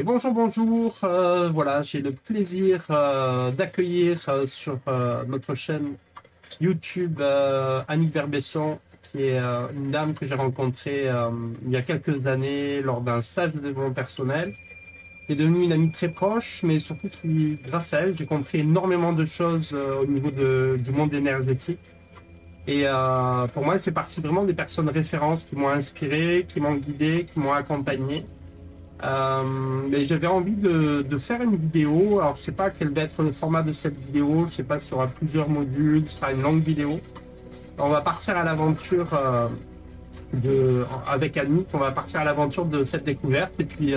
Et bonjour, bonjour. Voilà, j'ai le plaisir d'accueillir sur notre chaîne YouTube Annick Verbession, qui est une dame que j'ai rencontrée il y a quelques années lors d'un stage de développement personnel, qui est devenue une amie très proche, mais surtout qui, grâce à elle, j'ai compris énormément de choses au niveau du monde énergétique. Et pour moi, elle fait partie vraiment des personnes références qui m'ont inspiré, qui m'ont guidé, qui m'ont accompagné. Mais j'avais envie de faire une vidéo. Alors, je sais pas quel va être le format de cette vidéo. Je sais pas s'il y aura plusieurs modules. Ce sera une longue vidéo. On va partir à l'aventure avec Annick. On va partir à l'aventure de cette découverte. Et puis,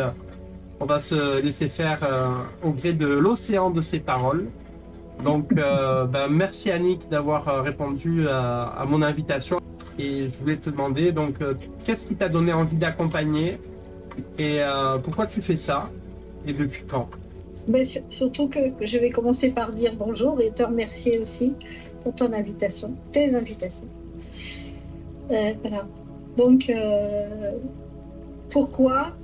on va se laisser faire au gré de l'océan de ses paroles. Donc, merci Annick d'avoir répondu à mon invitation. Et je voulais te demander, donc, qu'est-ce qui t'a donné envie d'accompagner? Et pourquoi tu fais ça? Et depuis quand? Surtout que je vais commencer par dire bonjour et te remercier aussi pour ton invitation, tes invitations. Voilà. Donc, pourquoi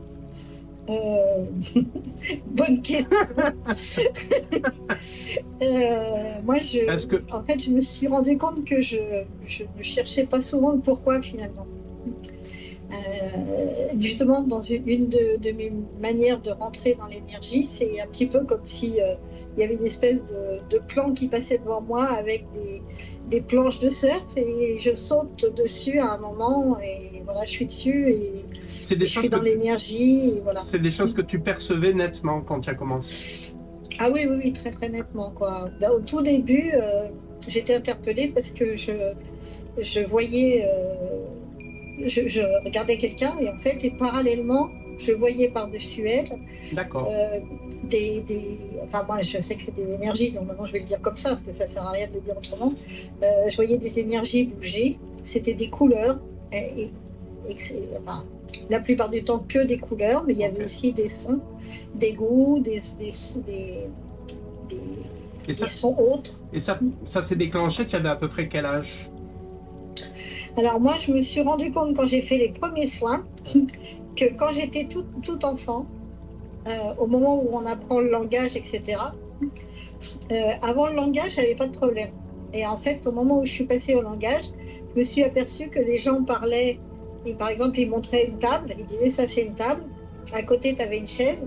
bonne question. Moi, en fait, je me suis rendu compte que je ne cherchais pas souvent le pourquoi finalement. Justement, dans une de mes manières de rentrer dans l'énergie, c'est un petit peu comme si il y avait une espèce de plan qui passait devant moi avec des planches de surf et je saute dessus à un moment et voilà, je suis dessus et je suis dans l'énergie. Voilà. C'est des choses que tu percevais nettement quand tu as commencé? Ah oui, oui, oui, très très nettement, quoi. Ben, au tout début, j'étais interpellée parce que je voyais... je regardais quelqu'un et en fait, et parallèlement, je voyais par-dessus elle enfin moi je sais que c'est des énergies, donc maintenant je vais le dire comme ça parce que ça sert à rien de le dire autrement. Je voyais des énergies bouger, c'était des couleurs enfin, la plupart du temps que des couleurs, mais il y avait aussi des sons, des goûts, des sons autres. Et ça s'est déclenché, tu avais à peu près quel âge? Alors moi, je me suis rendu compte quand j'ai fait les premiers soins que quand j'étais tout enfant, au moment où on apprend le langage, etc., avant le langage, j'avais pas de problème. Et en fait, au moment où je suis passée au langage, je me suis aperçue que les gens parlaient, et par exemple, ils montraient une table, ils disaient ça c'est une table, à côté tu avais une chaise,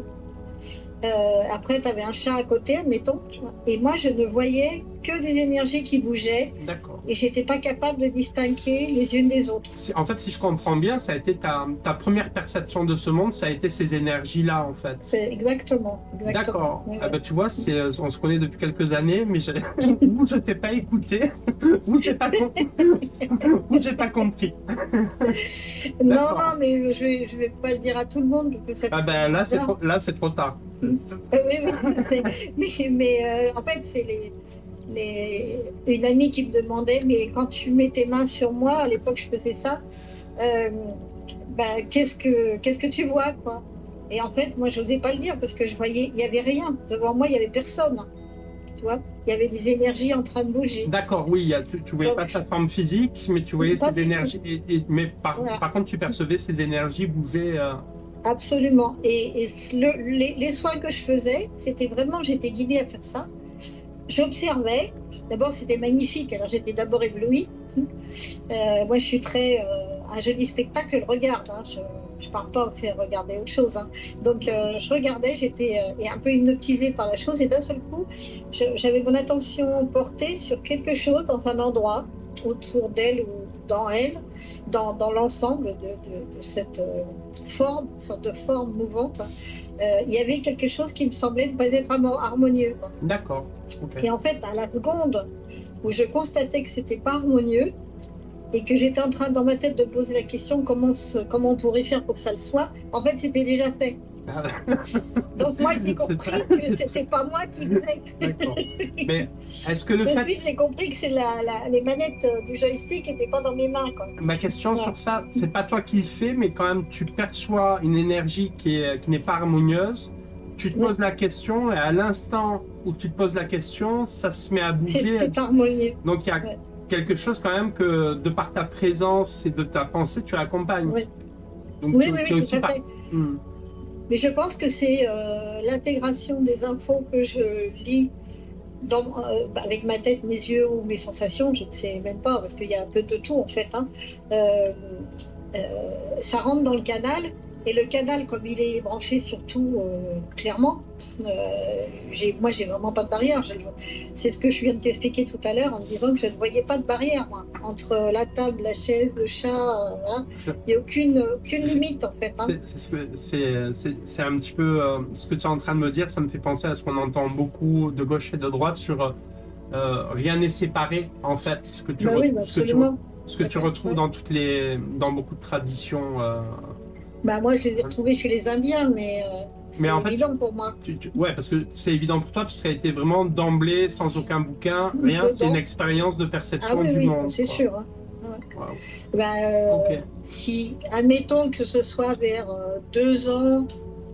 après tu avais un chat à côté, admettons, et moi je ne voyais que des énergies qui bougeaient. Et j'étais pas capable de distinguer les unes des autres. En fait, si je comprends bien, ça a été ta première perception de ce monde, ça a été ces énergies-là, en fait. Exactement. D'accord. Oui, oui. Tu vois, on se connaît depuis quelques années, mais ou je t'ai pas écouté, ou j'ai pas compris. Non, mais je vais pas le dire à tout le monde. Là, c'est trop tard. Oui, mais en fait, c'est une amie qui me demandait, mais quand tu mets tes mains sur moi, à l'époque je faisais ça, qu'est-ce que tu vois, quoi? Et en fait, moi, je n'osais pas le dire parce que je voyais, il n'y avait rien. Devant moi, il n'y avait personne. Tu vois, il y avait des énergies en train de bouger. D'accord, oui, tu ne voyais pas sa forme physique, mais tu voyais ces énergies. Mais par contre, tu percevais ces énergies bouger. Absolument. Et les soins que je faisais, c'était vraiment, j'étais guidée à faire ça. J'observais. D'abord, c'était magnifique. Alors, j'étais d'abord éblouie. Moi, je suis très... un joli spectacle, je regarde. Hein. Je ne pars pas faire regarder autre chose. Hein. Donc, je regardais, j'étais un peu hypnotisée par la chose. Et d'un seul coup, j'avais mon attention portée sur quelque chose dans un endroit, autour d'elle ou dans elle, dans l'ensemble de cette forme, une sorte de forme mouvante. Il y avait quelque chose qui me semblait ne pas être harmonieux. D'accord. Okay. Et en fait, à la seconde où je constatais que c'était pas harmonieux et que j'étais en train dans ma tête de poser la question comment on pourrait faire pour que ça le soit, en fait, c'était déjà fait. Donc moi, j'ai compris que c'était pas moi qui faisais. D'accord. Mais est-ce que Depuis, j'ai compris que c'est les manettes du joystick n'étaient pas dans mes mains, quoi. Ma question sur ça, c'est pas toi qui le fais, mais quand même, tu perçois une énergie qui n'est pas harmonieuse. Tu te poses la question et à l'instant où tu te poses la question, ça se met à bouger. C'est harmonieux. Donc il y a quelque chose quand même que de par ta présence et de ta pensée, tu accompagnes. Oui. Donc, oui, tout à fait. Mais je pense que c'est l'intégration des infos que je lis avec ma tête, mes yeux ou mes sensations, je ne sais même pas, parce qu'il y a un peu de tout en fait. Hein. Euh, Ça rentre dans le canal, et le canal, comme il est branché sur tout clairement, moi j'ai vraiment pas de barrière. C'est ce que je viens de t'expliquer tout à l'heure en me disant que je ne voyais pas de barrière moi, entre la table, la chaise, le chat. Voilà. Il n'y a aucune limite en fait. Hein. C'est un petit peu ce que tu es en train de me dire, ça me fait penser à ce qu'on entend beaucoup de gauche et de droite sur rien n'est séparé en fait, Oui, absolument. Ce que tu retrouves dans beaucoup de traditions. Moi, je les ai retrouvés chez les Indiens, mais c'est évident pour moi. Ouais, parce que c'est évident pour toi, parce que ça a été vraiment d'emblée, sans aucun bouquin, rien, c'est une expérience de perception du monde. C'est sûr. Hein. Ouais. Okay. Si, admettons que ce soit vers 2 ans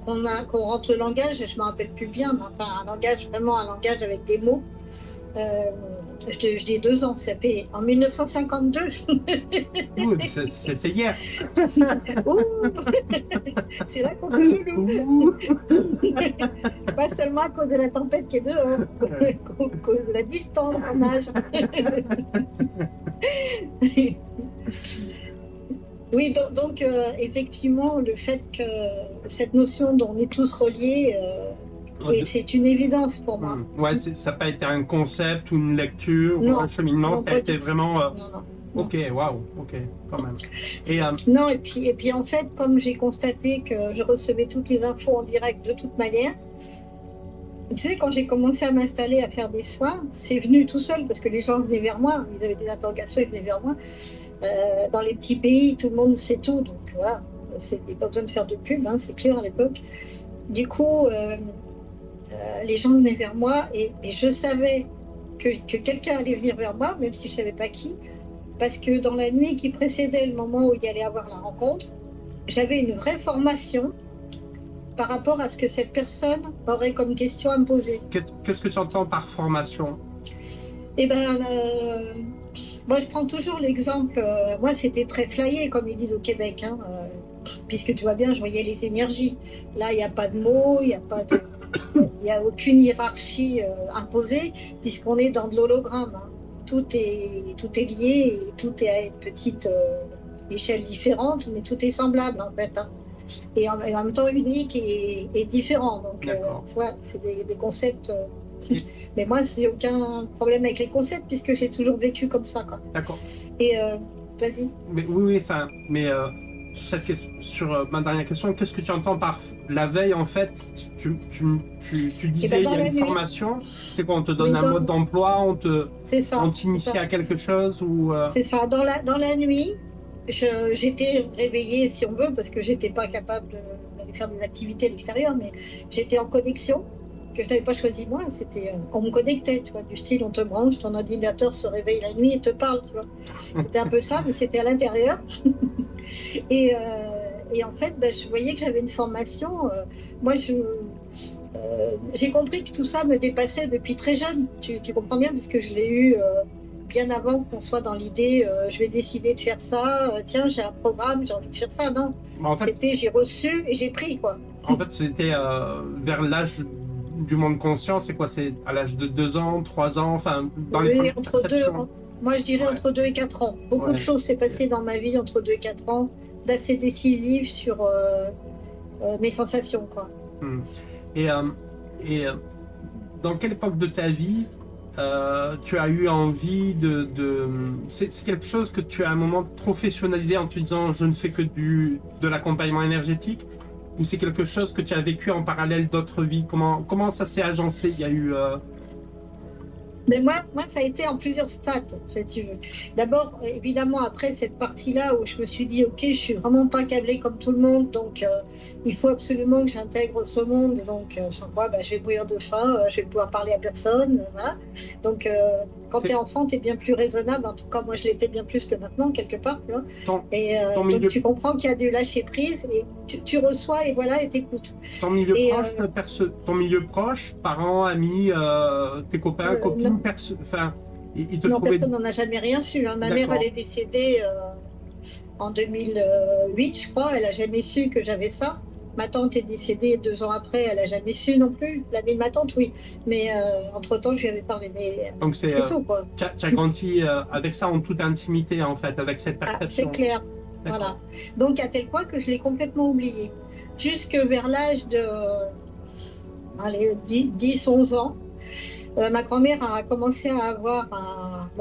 qu'on rentre le langage, je ne me rappelle plus bien, mais enfin, vraiment un langage avec des mots. Je dis 2 ans, ça fait en 1952. C'était hier. C'est là qu'on peut le loup. Pas seulement à cause de la tempête qui est dehors, à cause de la distance qu'on nage. Oui, donc effectivement, le fait que cette notion dont on est tous reliés, c'est une évidence pour moi. Ouais, ça n'a pas été un concept ou une lecture ou un cheminement, ça a été vraiment... Non. Ok, waouh, ok, quand même. Non, et puis en fait, comme j'ai constaté que je recevais toutes les infos en direct de toute manière, tu sais, quand j'ai commencé à m'installer, à faire des soins, c'est venu tout seul parce que les gens venaient vers moi, ils avaient des interrogations, ils venaient vers moi. Dans les petits pays, tout le monde sait tout, donc voilà, il n'y a pas besoin de faire de pub, hein, c'est clair à l'époque. Du coup, les gens venaient vers moi et je savais que quelqu'un allait venir vers moi, même si je ne savais pas qui, parce que dans la nuit qui précédait le moment où il allait avoir la rencontre, j'avais une vraie formation par rapport à ce que cette personne aurait comme question à me poser. Qu'est-ce que tu entends par formation? Eh bien, moi je prends toujours l'exemple, moi c'était très flyé comme ils disent au Québec, hein, puisque tu vois bien, je voyais les énergies. Là, il n'y a pas de mots, il n'y a aucune hiérarchie imposée, puisqu'on est dans de l'hologramme. Hein. Tout est lié, et tout est à une petite échelle différente, mais tout est semblable en fait. Hein. Et en même temps unique et différent. Donc, voilà, c'est des concepts. Mais moi, j'ai aucun problème avec les concepts, puisque j'ai toujours vécu comme ça. D'accord. Et vas-y. Oui, enfin, sur ma dernière question, qu'est-ce que tu entends par la veille en fait? Tu disais il y a une formation, c'est quoi? On te donne un mode d'emploi, on t'initie à quelque chose ou C'est ça. Dans la nuit, j'étais réveillée, si on veut, parce que j'étais pas capable d'aller faire des activités à l'extérieur, mais j'étais en connexion, que je n'avais pas choisi moi. On me connectait, tu vois, du style on te branche, ton ordinateur se réveille la nuit et te parle, tu vois. C'était un peu ça, mais c'était à l'intérieur. Et en fait, je voyais que j'avais une formation. Moi, j'ai compris que tout ça me dépassait depuis très jeune. Tu comprends bien, puisque je l'ai eu bien avant qu'on soit dans l'idée je vais décider de faire ça. Tiens, j'ai un programme, j'ai envie de faire ça. Non, en fait, j'ai reçu et j'ai pris, quoi. En fait, c'était vers l'âge du monde conscient. C'est quoi? C'est à l'âge de 2 ans, 3 ans, enfin dans les entre 2 ans. Moi, je dirais entre 2 et 4 ans. Beaucoup de choses s'est passé dans ma vie entre 2 et 4 ans, d'assez décisif sur mes sensations, quoi. Et dans quelle époque de ta vie tu as eu envie c'est quelque chose que tu as à un moment professionnalisé en te disant je ne fais que de l'accompagnement énergétique, ou c'est quelque chose que tu as vécu en parallèle d'autres vies? Comment ça s'est agencé? Il y a eu Mais moi, ça a été en plusieurs stades, si tu veux. D'abord, évidemment, après cette partie-là où je me suis dit, ok, je suis vraiment pas câblée comme tout le monde, donc il faut absolument que j'intègre ce monde. Donc, sans quoi, je vais bouillir de faim, je vais pouvoir parler à personne, voilà. Donc, quand tu es enfant, tu es bien plus raisonnable. En tout cas, moi, je l'étais bien plus que maintenant, quelque part. Tu vois. Donc, tu comprends qu'il y a du lâcher prise et tu reçois et voilà, et t'écoutes. Ton milieu proche, parents, amis, tes copains, copines, personne n'en a jamais rien su. Hein. Ma mère, elle est décédée en 2008, je crois. Elle n'a jamais su que j'avais ça. Ma tante est décédée 2 ans après, elle n'a jamais su non plus. La vie de ma tante, oui. Mais entre-temps, je lui avais parlé. Mais Donc c'est tout, quoi. tu as grandi avec ça en toute intimité, en fait, avec cette Ah, perception. c'est clair. Voilà. Donc, à tel point que je l'ai complètement oublié. Jusque vers l'âge de 10-11 ans, ma grand-mère a commencé à avoir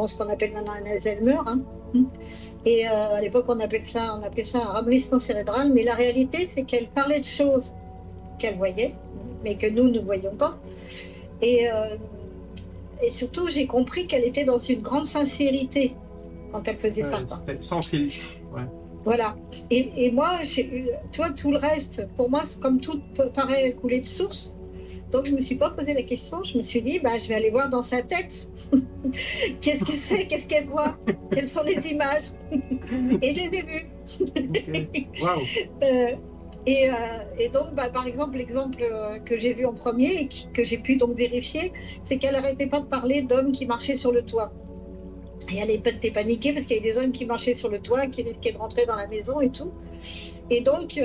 ce qu'on appelle maintenant un Alzheimer. Hein. Et à l'époque, on appelait ça un ramollissement cérébral. Mais la réalité, c'est qu'elle parlait de choses qu'elle voyait, mais que nous ne voyions pas. Et surtout, j'ai compris qu'elle était dans une grande sincérité quand elle faisait ça. Sans filtre. Ouais. Voilà. Et moi, toi, tout le reste, pour moi, comme tout paraît couler de source. Donc, je ne me suis pas posé la question. Je me suis dit, je vais aller voir dans sa tête. Qu'est-ce que c'est? Qu'est-ce qu'elle voit? Quelles sont les images? Et je les ai vues. Okay. Wow. Et donc, par exemple, l'exemple que j'ai vu en premier et que j'ai pu donc vérifier, c'est qu'elle n'arrêtait pas de parler d'hommes qui marchaient sur le toit. Et elle était paniquée parce qu'il y avait des hommes qui marchaient sur le toit, qui risquaient de rentrer dans la maison et tout. Et donc,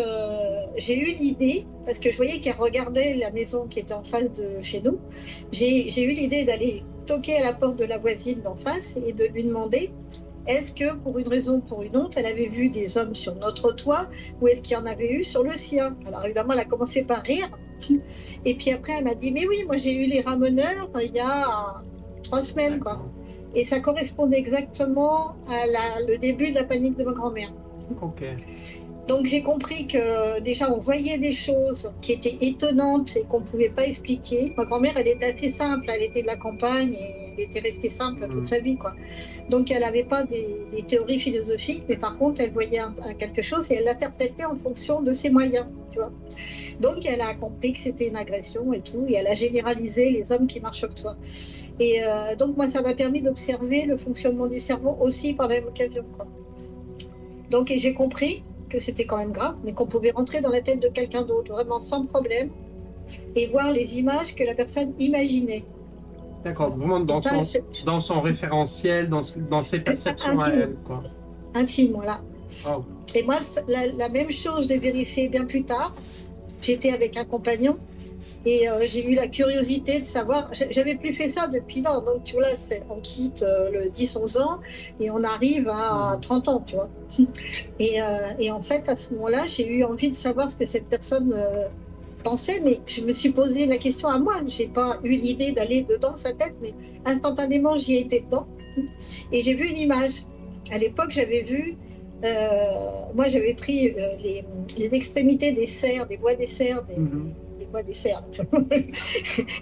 j'ai eu l'idée, parce que je voyais qu'elle regardait la maison qui était en face de chez nous, j'ai eu l'idée d'aller toquer à la porte de la voisine d'en face et de lui demander est-ce que, pour une raison ou pour une autre, elle avait vu des hommes sur notre toit ou est-ce qu'il y en avait eu sur le sien? Alors évidemment, elle a commencé par rire. Et puis après, elle m'a dit mais oui, moi j'ai eu les ramoneurs il y a 3 semaines, quoi. Et ça correspondait exactement à le début de la panique de ma grand-mère. Ok. Donc j'ai compris que déjà on voyait des choses qui étaient étonnantes et qu'on ne pouvait pas expliquer. Ma grand-mère, elle était assez simple, elle était de la campagne et elle était restée simple toute sa vie, quoi. Donc elle n'avait pas des théories philosophiques, mais par contre elle voyait quelque chose et elle l'interprétait en fonction de ses moyens, tu vois. Donc elle a compris que c'était une agression et tout, et elle a généralisé les hommes qui marchent sur toi. Et donc moi ça m'a permis d'observer le fonctionnement du cerveau aussi par la même occasion, quoi. Donc et j'ai compris que c'était quand même grave, mais qu'on pouvait rentrer dans la tête de quelqu'un d'autre, vraiment sans problème, et voir les images que la personne imaginait. D'accord, vraiment dans son référentiel, dans ses perceptions à elle, quoi. Intime, voilà. Oh. Et moi, la même chose, je l'ai vérifié bien plus tard. J'étais avec un compagnon, et j'ai eu la curiosité de savoir, j'avais plus fait ça depuis là, donc tu vois, on quitte le 10-11 ans, et on arrive à 30 ans, tu vois. Et en fait, à ce moment-là, j'ai eu envie de savoir ce que cette personne pensait, mais je me suis posé la question à moi. Je n'ai pas eu l'idée d'aller dedans sa tête, mais instantanément, j'y ai été dedans. Et j'ai vu une image. À l'époque, j'avais vu, moi j'avais pris les extrémités des cerfs, des bois des cerfs, des cerfs.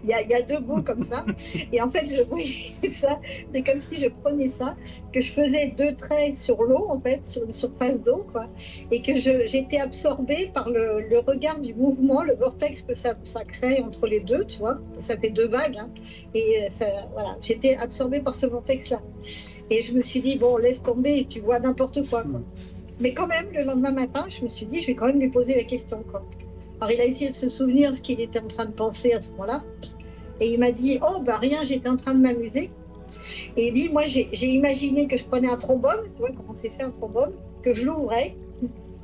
il y a 2 bouts comme ça. Et en fait, je voyais ça. C'est comme si je prenais ça, que je faisais 2 traits sur l'eau, en fait, sur une surface d'eau, quoi. Et que j'étais absorbée par le regard du mouvement, le vortex que ça crée entre les deux, tu vois. Ça fait 2 vagues. Hein. Et voilà, j'étais absorbée par ce vortex-là. Et je me suis dit, bon, laisse tomber, tu vois n'importe quoi. Mais quand même, le lendemain matin, je me suis dit, je vais quand même lui poser la question, quoi. Alors, il a essayé de se souvenir de ce qu'il était en train de penser à ce moment-là. Et il m'a dit, oh, rien, j'étais en train de m'amuser. Et il dit, moi, j'ai imaginé que je prenais un trombone, tu vois comment c'est fait un trombone, que je l'ouvrais.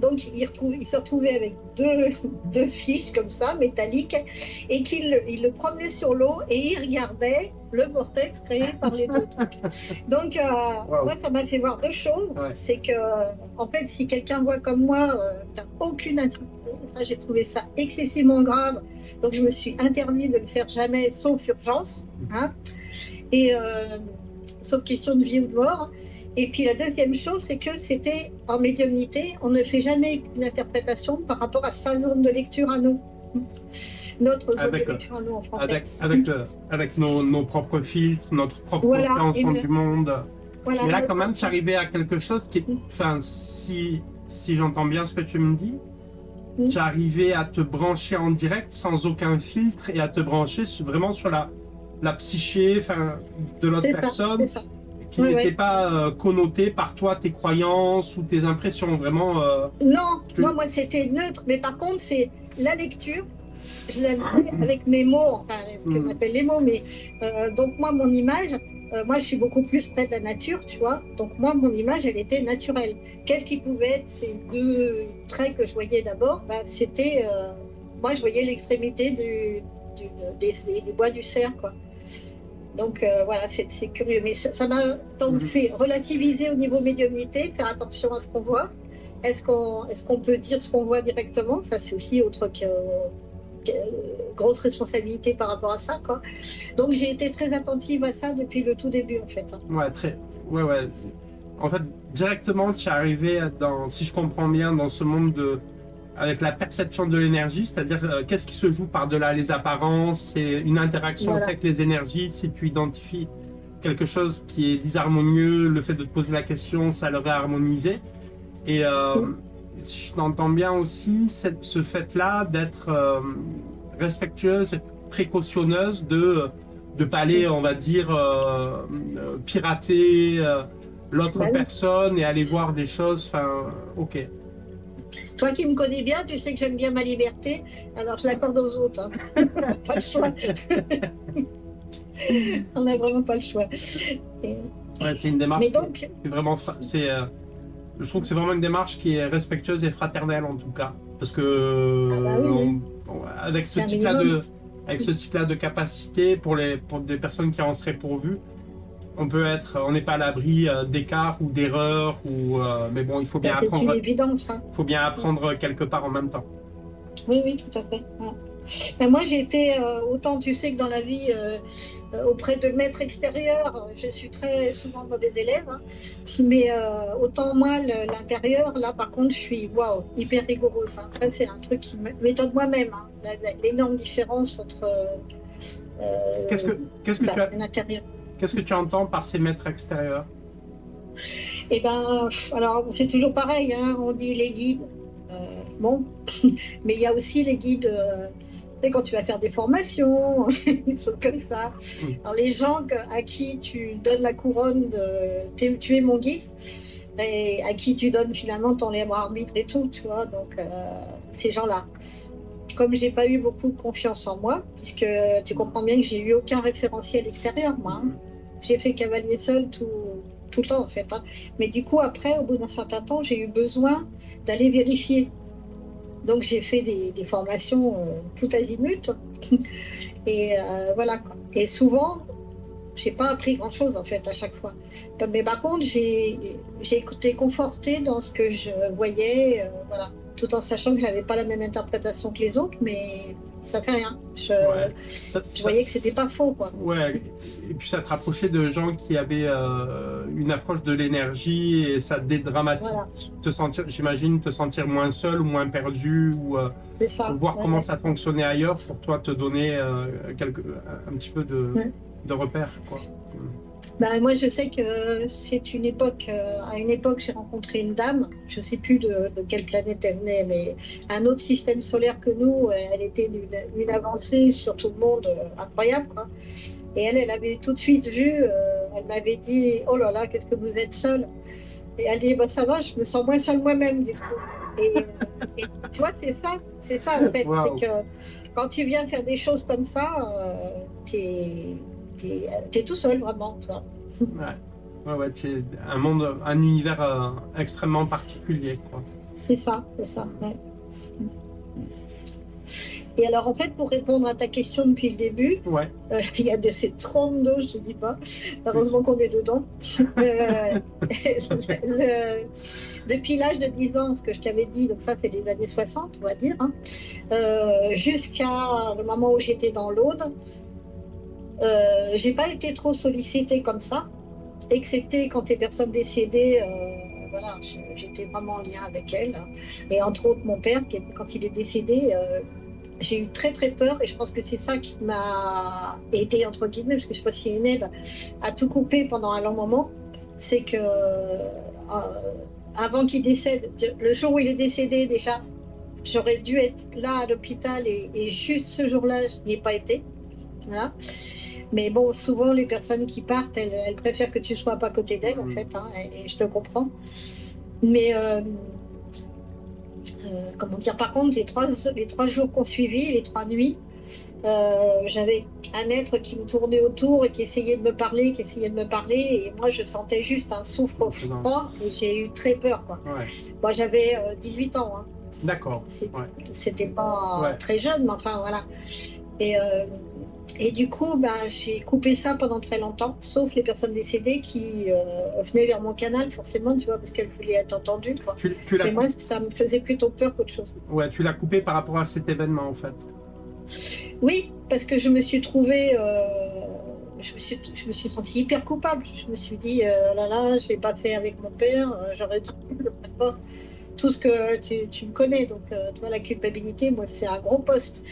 Donc, il se retrouvait avec deux fiches comme ça, métalliques, et qu'il le promenait sur l'eau et il regardait le vortex créé par les 2 trucs. Donc, moi, ça m'a fait voir 2 choses. Ouais. C'est que, en fait, si quelqu'un voit comme moi, t'as aucune intimité. Ça, j'ai trouvé ça excessivement grave. Donc, je me suis interdit de le faire jamais, sauf urgence. Hein. Et sauf question de vie ou de mort. Et puis la deuxième chose, c'est que c'était en médiumnité, on ne fait jamais une interprétation par rapport à sa zone de lecture à nous. Notre zone de lecture à nous en français. Avec nos propres filtres, notre propre compréhension du monde. Voilà, mais là, quand même, tu arrivais à quelque chose qui est... Enfin, si j'entends bien ce que tu me dis, tu arrivais à te brancher en direct sans aucun filtre et à te brancher vraiment sur la psyché de l'autre personne. C'est ça. Qui n'était pas connoté par toi, tes croyances ou tes impressions, vraiment... Non, moi c'était neutre, mais par contre, c'est la lecture, je la faisais avec mes mots, enfin, ce qu'on appelle les mots, mais donc moi, mon image, moi, je suis beaucoup plus près de la nature, tu vois. Donc, moi, mon image, elle était naturelle. Qu'est-ce qui pouvait être ces deux traits que je voyais d'abord? C'était, moi, je voyais l'extrémité des bois du cerf, quoi. Donc, voilà, c'est curieux. Mais ça m'a donc fait relativiser au niveau médiumnité, faire attention à ce qu'on voit. Est-ce qu'on peut dire ce qu'on voit directement? Ça, c'est aussi autre grosse responsabilité par rapport à ça, quoi. Donc j'ai été très attentive à ça depuis le tout début, en fait. Ouais, ouais. En fait, directement, tu es arrivé dans, si je comprends bien, dans ce monde avec la perception de l'énergie, c'est-à-dire qu'est-ce qui se joue par-delà les apparences, c'est une interaction avec les énergies. Si tu identifies quelque chose qui est disharmonieux, le fait de te poser la question, ça le réharmoniser. Et si je t'entends bien aussi, ce fait-là d'être respectueuse et précautionneuse de ne pas aller, on va dire, pirater l'autre personne et aller voir des choses, enfin, ok. Toi qui me connais bien, tu sais que j'aime bien ma liberté, alors je l'accorde aux autres. Hein. Pas le choix. On n'a vraiment pas le choix. Ouais, c'est une démarche. Mais donc, c'est vraiment, je trouve que c'est vraiment une démarche qui est respectueuse et fraternelle en tout cas, parce que avec ce type-là de capacité pour des personnes qui en seraient pourvues, on n'est pas à l'abri d'écarts ou d'erreurs mais bon, il faut bien apprendre. C'est une évidence. Hein. Il faut bien apprendre quelque part en même temps. Oui, tout à fait. Ouais. Ben moi, j'ai été, autant tu sais que dans la vie, auprès de maîtres extérieurs, je suis très souvent mauvais élève, hein, mais autant moi, l'intérieur, là, par contre, je suis hyper rigoureuse. Hein. Ça, c'est un truc qui m'étonne moi-même, hein, l'énorme différence entre l'intérieur. Qu'est-ce que tu entends par ces maîtres extérieurs? Eh ben, alors, c'est toujours pareil, hein, on dit les guides. Bon, mais il y a aussi les guides, quand tu vas faire des formations, des choses comme ça. Alors les gens à qui tu donnes la couronne de tu es mon guide, et à qui tu donnes finalement ton libre arbitre et tout, tu vois, donc ces gens-là. Comme j'ai pas eu beaucoup de confiance en moi, puisque tu comprends bien que j'ai eu aucun référentiel extérieur, moi. Hein. J'ai fait cavalier seul tout le temps, en fait. Hein. Mais du coup, après, au bout d'un certain temps, j'ai eu besoin d'aller vérifier. Donc j'ai fait des formations tout azimut et voilà. Et souvent, j'ai pas appris grand-chose en fait à chaque fois. Mais par contre, j'ai été confortée dans ce que je voyais, voilà, tout en sachant que j'avais pas la même interprétation que les autres, mais ça fait rien. Je voyais que c'était pas faux, quoi. Ouais. Et puis ça te rapprochait de gens qui avaient une approche de l'énergie et ça dédramatise, j'imagine, te sentir moins seul ou moins perdu ou voir comment ça fonctionnait ailleurs pour toi te donner un petit peu de repères, quoi. Ben, moi, je sais que c'est une époque. À une époque, j'ai rencontré une dame. Je ne sais plus de quelle planète elle venait, mais un autre système solaire que nous. Elle était d'une avancée sur tout le monde incroyable, quoi. Et elle avait tout de suite vu. Elle m'avait dit, oh là là, qu'est-ce que vous êtes seule. Et elle dit, bah, ça va, je me sens moins seule moi-même, du coup. Et tu vois, c'est ça en fait. Wow. C'est que quand tu viens faire des choses comme ça, t'es tout seul, vraiment. Ça. Ouais, c'est un univers extrêmement particulier, quoi. C'est ça, ouais. Et alors, en fait, pour répondre à ta question depuis le début, il y a de ces trompes d'eau, je ne dis pas, heureusement qu'on est dedans. Depuis l'âge de 10 ans, ce que je t'avais dit, donc ça c'est les années 60, on va dire, hein, jusqu'à le moment où j'étais dans l'Aude, j'ai pas été trop sollicitée comme ça, excepté quand les personnes décédées, voilà, j'étais vraiment en lien avec elles. Et entre autres, mon père, quand il est décédé, j'ai eu très très peur et je pense que c'est ça qui m'a aidé, entre guillemets, parce que je sais pas s'il y a une aide, à tout couper pendant un long moment. C'est que avant qu'il décède, le jour où il est décédé déjà, j'aurais dû être là à l'hôpital et juste ce jour-là, je n'y ai pas été. Voilà. Mais bon, souvent les personnes qui partent, elles préfèrent que tu sois pas à côté d'elles, en fait, hein, et je le comprends. Mais comment dire, par contre, les trois jours qu'on suivit, les 3 nuits, J'avais un être qui me tournait autour et qui essayait de me parler, et moi je sentais juste un souffre-froid et j'ai eu très peur, quoi. Ouais. Moi j'avais 18 ans, hein. D'accord. Ouais. C'était pas Ouais. très jeune, mais enfin voilà. Et du coup, j'ai coupé ça pendant très longtemps, sauf les personnes décédées qui venaient vers mon canal, forcément, tu vois, parce qu'elles voulaient être entendues, quoi. Mais moi, ça me faisait plutôt peur qu'autre chose. Ouais, tu l'as coupé par rapport à cet événement, en fait. Oui, parce que je me suis trouvée, je me suis sentie hyper coupable. Je me suis dit, là là, je l'ai pas fait avec mon père, j'aurais dû le faire. Tout ce que tu me connais, donc tu vois, la culpabilité, moi, c'est un gros poste.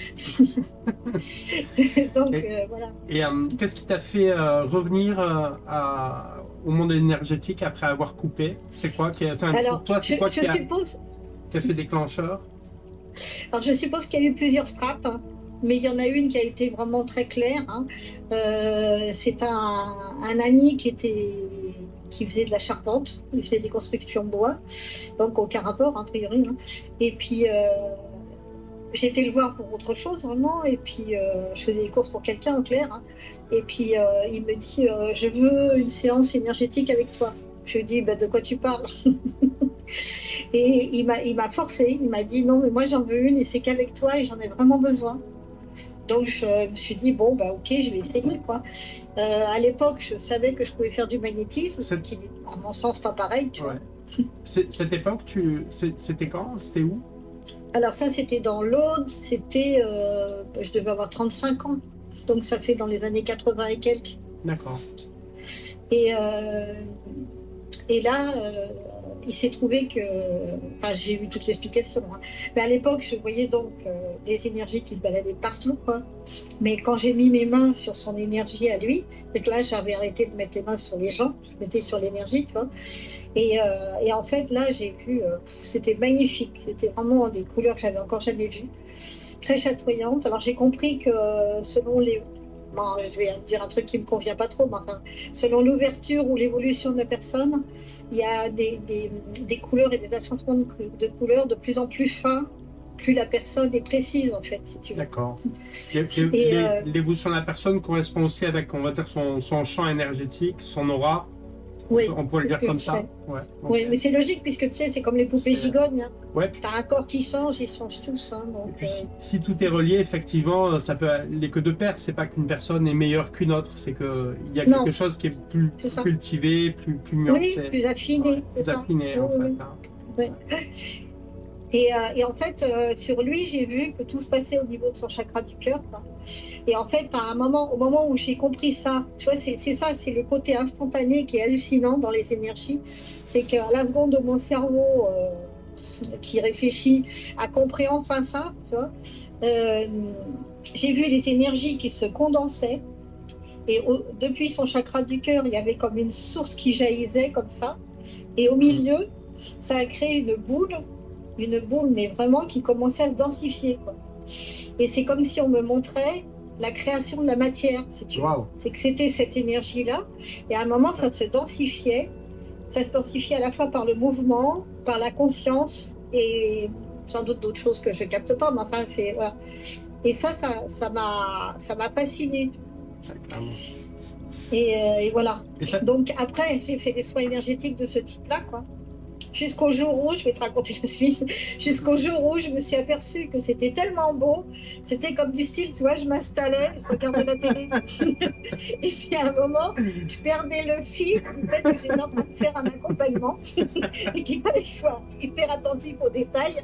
Donc voilà. Et qu'est-ce qui t'a fait revenir au monde énergétique après avoir coupé? C'est quoi Alors, pour toi, c'est quoi qui a fait déclencheur? Alors, je suppose qu'il y a eu plusieurs strates, hein, mais il y en a une qui a été vraiment très claire, hein. C'est un ami qui faisait de la charpente, il faisait des constructions bois, donc aucun rapport, a priori, hein. Et puis, j'ai été le voir pour autre chose, vraiment, et puis je faisais des courses pour quelqu'un, en clair, hein. Et puis, il me dit, je veux une séance énergétique avec toi. Je lui dis, de quoi tu parles? Et il m'a forcé, il m'a dit, non, mais moi j'en veux une, et c'est qu'avec toi, et j'en ai vraiment besoin. Donc je me suis dit, bon, ok, je vais essayer, quoi. À l'époque, je savais que je pouvais faire du magnétisme, ce qui, en mon sens, pas pareil, tu vois. Cette époque, c'était quand? C'était où? Alors ça, c'était dans l'Aude, c'était, je devais avoir 35 ans, donc ça fait dans les années 80 et quelques. D'accord. Et là, il s'est trouvé que, enfin, j'ai eu toute l'explication, hein. Mais à l'époque, je voyais donc des énergies qui se baladaient partout, quoi. Mais quand j'ai mis mes mains sur son énergie à lui, donc là, j'avais arrêté de mettre les mains sur les gens, je mettais sur l'énergie, tu vois. Et en fait, là, j'ai vu, c'était magnifique. C'était vraiment des couleurs que j'avais encore jamais vues, très chatoyantes. Alors j'ai compris que selon les, bon, je vais dire un truc qui me convient pas trop, mais enfin, selon l'ouverture ou l'évolution de la personne, il y a des couleurs et des agencements de couleurs de plus en plus fins, plus la personne est précise, en fait, si tu veux. D'accord. L'évolution de la personne correspond aussi avec, on va dire, son champ énergétique, son aura. Oui, on pourrait le dire comme ça. Ouais, okay. Oui, mais c'est logique, puisque tu sais, c'est comme les poupées gigognes, hein. Ouais. Tu as un corps qui change, ils changent tous, hein, donc, et puis, si tout est relié, effectivement, ça peut aller que de pair. C'est pas qu'une personne est meilleure qu'une autre, c'est qu'il y a quelque chose qui est plus cultivé, plus nuancé. Oui, plus affiné, plus affiné, en fait. Hein. Oui. Et en fait, sur lui, j'ai vu que tout se passait au niveau de son chakra du cœur, quoi. Et en fait, au moment où j'ai compris ça, tu vois, c'est ça, c'est le côté instantané qui est hallucinant dans les énergies. C'est qu'à la seconde où mon cerveau qui réfléchit a compris enfin ça, tu vois, j'ai vu les énergies qui se condensaient. Et depuis son chakra du cœur, il y avait comme une source qui jaillissait comme ça. Et au milieu, ça a créé une boule, mais vraiment qui commençait à se densifier, quoi. Et c'est comme si on me montrait la création de la matière, si tu veux. Wow. C'est que c'était cette énergie-là. Et à un moment, ça se densifiait. Ça se densifiait à la fois par le mouvement, par la conscience et sans doute d'autres choses que je ne capte pas. Mais enfin, c'est voilà. Et ça m'a fascinée. Et voilà. Et ça... Donc après, j'ai fait des soins énergétiques de ce type-là, quoi. Jusqu'au jour où, je vais te raconter la suite, jusqu'au jour où je me suis aperçue que c'était tellement beau, c'était comme du style, tu vois, je m'installais, je regardais la télé, et puis à un moment, je perdais le fil du fait que j'étais en train de faire un accompagnement, et qu'il fallait que je sois hyper attentif aux détails.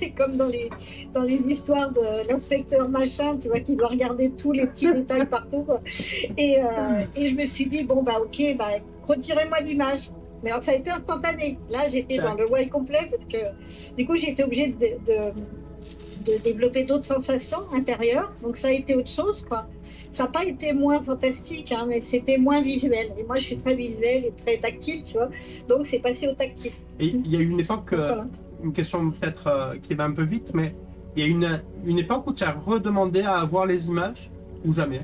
C'est comme dans les histoires de l'inspecteur machin, tu vois, qui doit regarder tous les petits détails partout. Et je me suis dit, bon, ok, retirez-moi l'image. Mais alors, ça a été instantané. Là, j'étais dans le why complet parce que, du coup, j'ai été obligée de développer d'autres sensations intérieures. Donc, ça a été autre chose, quoi. Ça n'a pas été moins fantastique, hein, mais c'était moins visuel. Et moi, je suis très visuelle et très tactile, tu vois. Donc, c'est passé au tactile. Et il y a une époque, voilà. Une question peut-être qui va un peu vite, mais il y a une époque où tu as redemandé à avoir les images ou jamais?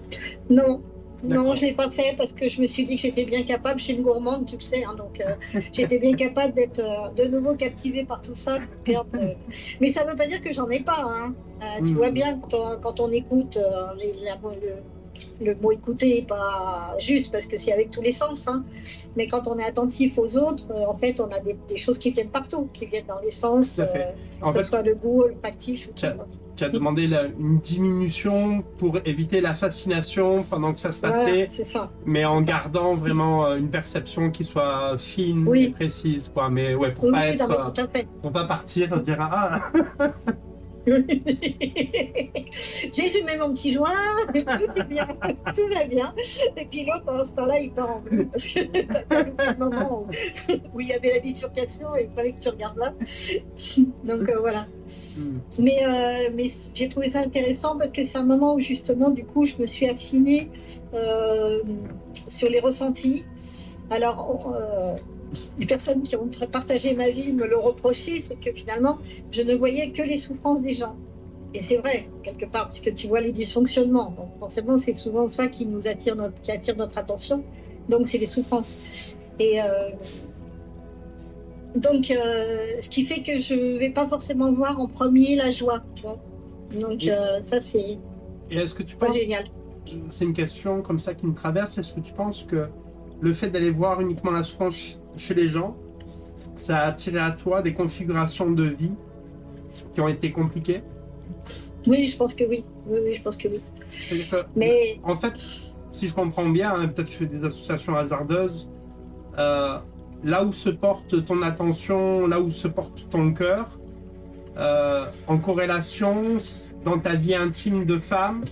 Non. Non, je ne l'ai pas fait parce que je me suis dit que j'étais bien capable. Je suis une gourmande, tu le sais, hein, donc j'étais bien capable d'être de nouveau captivée par tout ça. Mais ça ne veut pas dire que j'en ai pas. Hein. Tu vois bien quand on écoute, le mot écouter n'est pas juste parce que c'est avec tous les sens. Hein. Mais quand on est attentif aux autres, en fait, on a des choses qui viennent partout, qui viennent dans les sens, que ce soit le goût, le olfactif. Tu as demandé une diminution pour éviter la fascination pendant que ça se passait, mais en gardant vraiment une perception qui soit fine et précise, quoi. Mais ouais, pour pas être, pour pas partir dire ah. J'ai fumé mon petit joint, c'est bien, tout va bien. Et puis l'autre, pendant ce temps-là, il part en bleu. Parce que t'as loupé le moment où il y avait la bifurcation et il fallait que tu regardes là. Donc voilà. Mais j'ai trouvé ça intéressant parce que c'est un moment où justement, du coup, je me suis affinée sur les ressentis. Alors, les personnes qui ont partagé ma vie me le reprochaient, c'est que finalement, je ne voyais que les souffrances des gens. Et c'est vrai, quelque part, parce que tu vois les dysfonctionnements. Donc forcément, c'est souvent ça qui attire notre attention. Donc, c'est les souffrances. Et donc, ce qui fait que je ne vais pas forcément voir en premier la joie. Tu vois. Donc, ça, c'est pas génial. C'est une question comme ça qui me traverse. Est-ce que tu penses que le fait d'aller voir uniquement la souffrance chez les gens, ça a attiré à toi des configurations de vie qui ont été compliquées? Oui, je pense que oui. Oui, je pense que oui. Mais en fait, si je comprends bien, hein, peut-être que je fais des associations hasardeuses, là où se porte ton attention, là où se porte ton cœur, en corrélation dans ta vie intime de femme,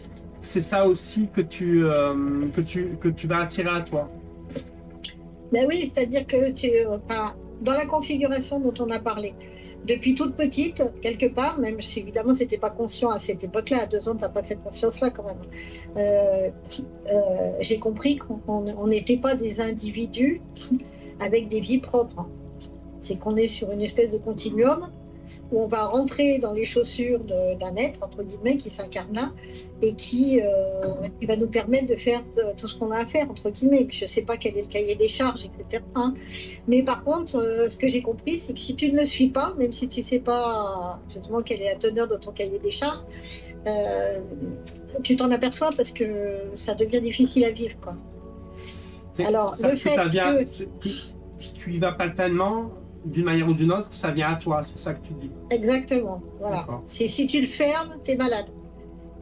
c'est ça aussi que tu vas attirer à toi. Ben oui, c'est-à-dire que dans la configuration dont on a parlé, depuis toute petite, quelque part, même si évidemment c'était pas conscient à cette époque-là, à 2 ans, tu n'as pas cette conscience-là quand même. J'ai compris qu'on n'était pas des individus avec des vies propres. C'est qu'on est sur une espèce de continuum où on va rentrer dans les chaussures d'un être, entre guillemets, qui s'incarne là, et qui va nous permettre de faire tout ce qu'on a à faire, entre guillemets. Je ne sais pas quel est le cahier des charges, etc. Hein. Mais par contre, ce que j'ai compris, c'est que si tu ne le suis pas, même si tu ne sais pas justement quelle est la teneur de ton cahier des charges, tu t'en aperçois parce que ça devient difficile à vivre, quoi. Alors, le fait que tu y vas pas pleinement, d'une manière ou d'une autre, ça vient à toi, c'est ça que tu dis. Exactement, voilà. Si tu le fermes, tu es malade.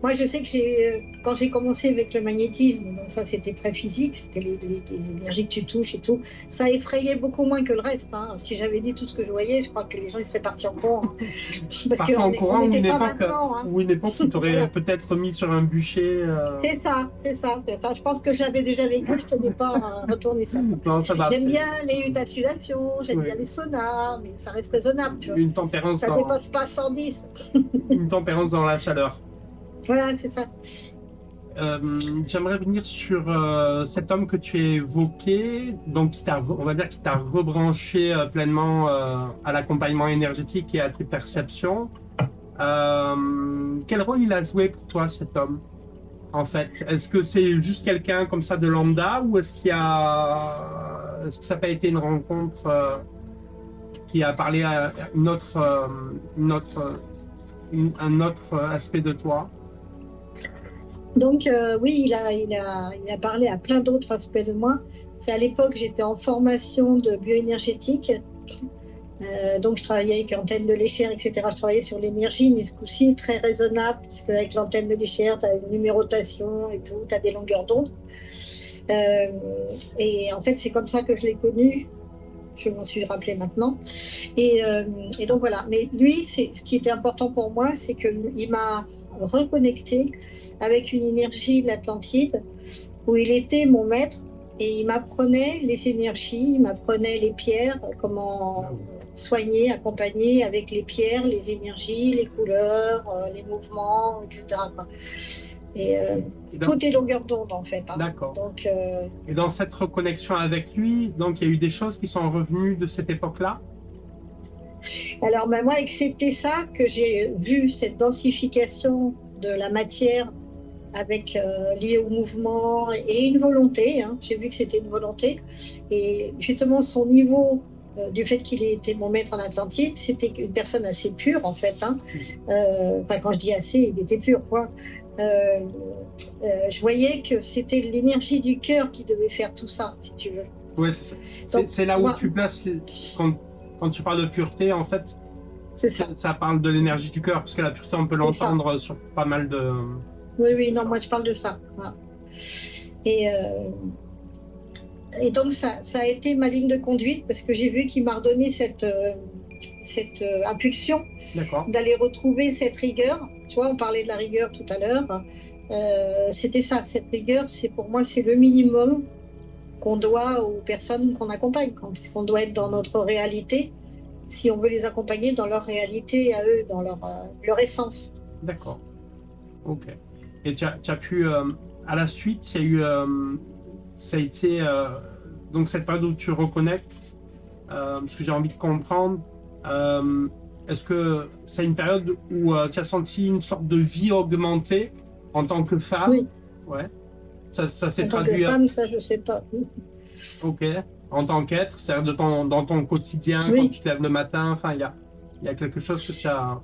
Moi, je sais que quand j'ai commencé avec le magnétisme, donc ça c'était très physique, c'était les énergies que tu touches et tout, ça effrayait beaucoup moins que le reste. Hein. Si j'avais dit tout ce que je voyais, je crois que les gens ils seraient partis en courant. Hein. Parce qu'en courant ou une époque qui t'aurait peut-être mis sur un bûcher. C'est ça. Je pense que je l'avais déjà vécu, je ne tenais pas à retourner ça. J'aime bien les huttes-à-sudation, j'aime bien les saunas, mais ça reste raisonnable. Tu vois. Une tempérance ça ne dépasse pas 110. Une tempérance dans la chaleur. Voilà, c'est ça. J'aimerais venir sur cet homme que tu as évoqué, donc on va dire qui t'a rebranché pleinement à l'accompagnement énergétique et à tes perceptions. Quel rôle il a joué pour toi, cet homme, en fait? Est-ce que c'est juste quelqu'un comme ça de lambda ou est-ce que ça n'a pas été une rencontre qui a parlé à un autre aspect de toi? Donc oui, il a parlé à plein d'autres aspects de moi. C'est à l'époque, j'étais en formation de bioénergétique. Donc je travaillais avec l'antenne de l'échelle, etc. Je travaillais sur l'énergie, mais ce coup-ci, très raisonnable, parce qu'avec l'antenne de l'échelle, tu as une numérotation et tout, tu as des longueurs d'onde. Et en fait, c'est comme ça que je l'ai connu. Je m'en suis rappelé maintenant. Et donc voilà. Mais lui, ce qui était important pour moi, c'est qu'il m'a reconnecté avec une énergie de l'Atlantide où il était mon maître et il m'apprenait les énergies, il m'apprenait les pierres, comment soigner, accompagner avec les pierres, les énergies, les couleurs, les mouvements, etc. Et tout est longueur d'onde en fait. Hein. D'accord. Donc, et dans cette reconnexion avec lui, donc il y a eu des choses qui sont revenues de cette époque-là? Alors moi, excepté ça, que j'ai vu cette densification de la matière lié au mouvement et une volonté. Hein. J'ai vu que c'était une volonté. Et justement, son niveau, du fait qu'il ait été mon maître en Atlantide, c'était une personne assez pure, en fait. Hein. Enfin, quand je dis assez, il était pur, quoi. Je voyais que c'était l'énergie du cœur qui devait faire tout ça, si tu veux. Oui, c'est ça. C'est là où tu places, quand tu parles de pureté, en fait, ça parle de l'énergie du cœur, parce que la pureté, on peut l'entendre sur pas mal de... Oui, non, moi je parle de ça. Voilà. Et donc ça a été ma ligne de conduite, parce que j'ai vu qu'il m'a redonné cette impulsion d'aller retrouver cette rigueur. Tu vois, on parlait de la rigueur tout à l'heure. C'était ça, cette rigueur, pour moi, c'est le minimum qu'on doit aux personnes qu'on accompagne, puisqu'on doit être dans notre réalité, si on veut les accompagner dans leur réalité à eux, dans leur essence. D'accord. Ok. Et tu as pu, à la suite, il y a eu, ça a été, donc cette période où tu reconnectes, parce que j'ai envie de comprendre, est-ce que c'est une période où tu as senti une sorte de vie augmentée en tant que femme? Oui. Ouais. Ça s'est traduit. En tant que femme, ça, je sais pas. Ok. En tant qu'être, c'est-à-dire dans ton quotidien, quand tu te lèves le matin, enfin, il y a quelque chose que tu as...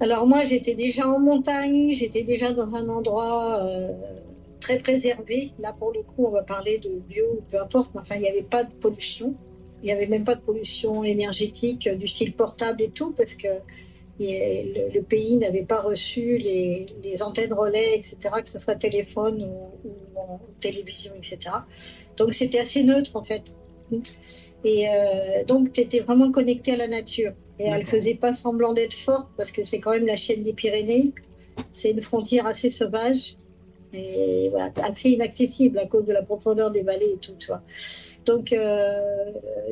Alors moi, j'étais déjà en montagne, j'étais déjà dans un endroit très préservé. Là, pour le coup, on va parler de bio, peu importe, mais enfin, il n'y avait pas de pollution. Il n'y avait même pas de pollution énergétique du style portable et tout, parce que le pays n'avait pas reçu les antennes relais, etc., que ce soit téléphone ou télévision, etc. Donc c'était assez neutre en fait. Et donc tu étais vraiment connecté à la nature. Et elle ne faisait pas semblant d'être forte, parce que c'est quand même la chaîne des Pyrénées. C'est une frontière assez sauvage et voilà, assez inaccessible à cause de la profondeur des vallées et tout, tu vois. Donc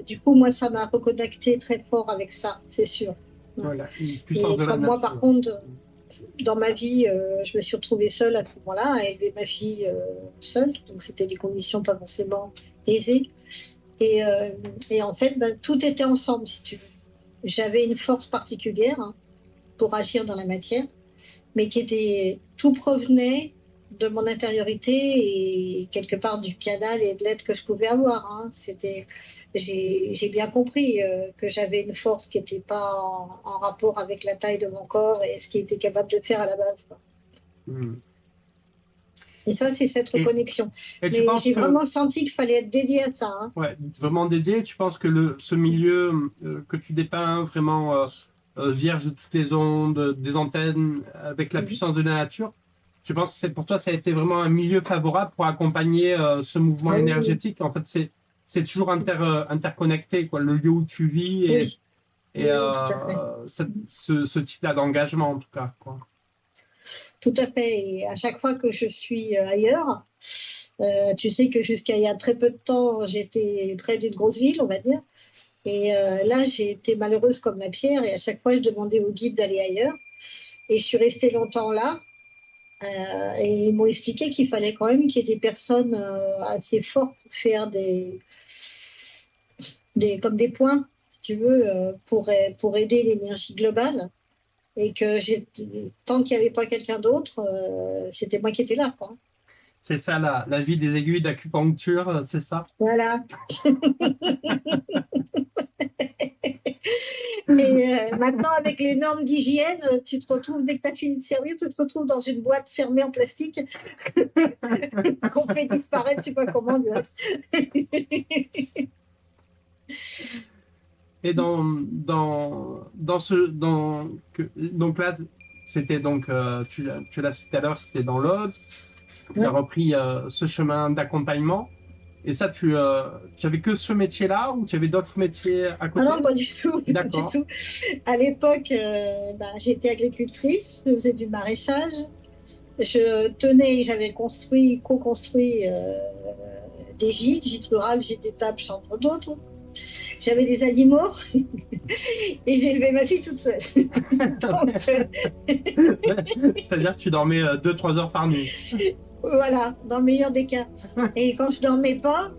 du coup, moi, ça m'a reconnecté très fort avec ça, c'est sûr. Voilà, et comme moi, par contre, dans ma vie, je me suis retrouvée seule à ce moment-là, à élever ma fille seule. Donc, c'était des conditions pas forcément aisées. Et en fait, tout était ensemble, si tu veux. J'avais une force particulière pour agir dans la matière, mais tout provenait de mon intériorité et quelque part du canal et de l'aide que je pouvais avoir. J'ai bien compris que j'avais une force qui n'était pas en rapport avec la taille de mon corps et ce qu'il était capable de faire à la base. Et ça, c'est cette reconnexion. Mais j'ai vraiment senti qu'il fallait être dédié à ça. Ouais, vraiment dédié. Tu penses que ce milieu que tu dépeins, vraiment vierge de toutes les ondes, des antennes, avec la puissance de la nature, tu penses que pour toi, ça a été vraiment un milieu favorable pour accompagner ce mouvement énergétique? En fait, c'est toujours interconnecté, quoi, le lieu où tu vis et ce type-là d'engagement, en tout cas, quoi. Tout à fait. Et à chaque fois que je suis ailleurs, tu sais que jusqu'à il y a très peu de temps, j'étais près d'une grosse ville, on va dire. Et là, j'ai été malheureuse comme la pierre. Et à chaque fois, je demandais au guide d'aller ailleurs. Et je suis restée longtemps là. Et ils m'ont expliqué qu'il fallait quand même qu'il y ait des personnes assez fortes pour faire comme des points, si tu veux, pour aider l'énergie globale. Et que tant qu'il n'y avait pas quelqu'un d'autre, c'était moi qui étais là, quoi. C'est ça, la vie des aiguilles d'acupuncture, c'est ça? Voilà. Et maintenant, avec les normes d'hygiène, tu te retrouves, dès que tu as fini de servir, tu te retrouves dans une boîte fermée en plastique qu'on fait disparaître, je ne sais pas comment, du reste. Et donc là, c'était donc, tu l'as cité tout à l'heure, c'était dans l'Aude. Tu as repris ce chemin d'accompagnement. Et ça, tu avais que ce métier-là ou tu avais d'autres métiers à côté? Ah non, pas du tout. Pas du tout. À l'époque, j'étais agricultrice, je faisais du maraîchage. J'avais co-construit des gîtes rurales, gîtes d'étape, entre d'autres. J'avais des animaux et j'ai élevé ma fille toute seule. C'est-à-dire que tu dormais 2-3 heures par nuit. Voilà, dans le meilleur des cas. Et quand je dormais pas,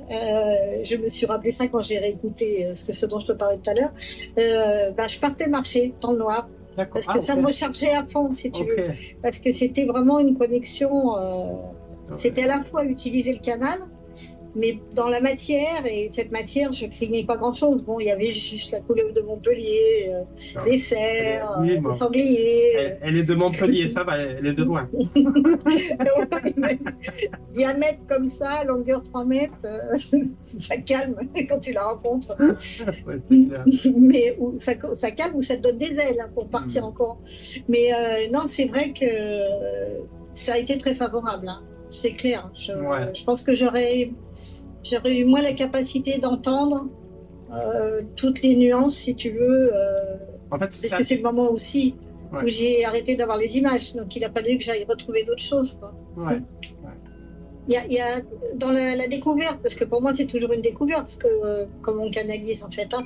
je me suis rappelé ça quand j'ai réécouté ce dont je te parlais tout à l'heure, je partais marcher dans le noir. D'accord. Parce Ah, que ça ok. me rechargeait à fond, si tu Ok. veux. Parce que c'était vraiment une connexion. Ouais. C'était à la fois utiliser le canal, mais dans la matière, et cette matière, je craignais pas grand-chose. Bon, il y avait juste la couleur de Montpellier, Non. des cerfs, Oui, des bon. sangliers. Elle est de Montpellier, ça va, elle est de loin. Diamètre comme ça, longueur 3 mètres, ça calme quand tu la rencontres. Ouais, c'est clair. Mais ça calme ou ça te donne des ailes hein, pour partir Hmm. encore. Mais non, c'est vrai que ça a été très favorable. Hein. C'est clair. Ouais. Je pense que j'aurais eu moins la capacité d'entendre toutes les nuances, si tu veux, En fait, c'est parce ça. que c'est le moment aussi Ouais. où j'ai arrêté d'avoir les images. Donc il a fallu que j'aille retrouver d'autres choses. Quoi. Ouais. Il y a dans la découverte, parce que pour moi c'est toujours une découverte, parce que comme on canalise en fait, hein,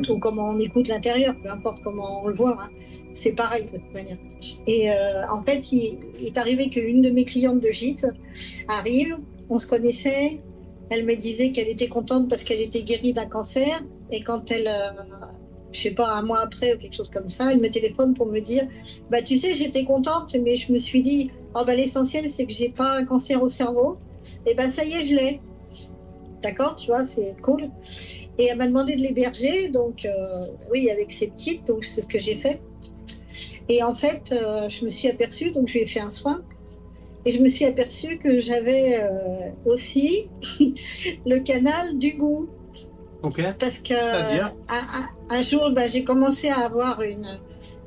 ou comment on écoute l'intérieur, peu importe comment on le voit, hein, c'est pareil de toute manière. Et en fait, il est arrivé qu'une de mes clientes de gîte arrive, on se connaissait, elle me disait qu'elle était contente parce qu'elle était guérie d'un cancer, et quand elle, je sais pas, un mois après ou quelque chose comme ça, elle me téléphone pour me dire, bah tu sais, j'étais contente, mais je me suis dit, oh bah l'essentiel c'est que j'ai pas un cancer au cerveau, et ben ça y est, je l'ai. D'accord, tu vois, c'est cool. Et elle m'a demandé de l'héberger, donc oui, avec ses petites, donc c'est ce que j'ai fait. Et en fait, je me suis aperçue, donc je lui ai fait un soin, et je me suis aperçue que j'avais aussi le canal du goût. Ok. Parce que C'est-à-dire? un jour, bah, j'ai commencé à avoir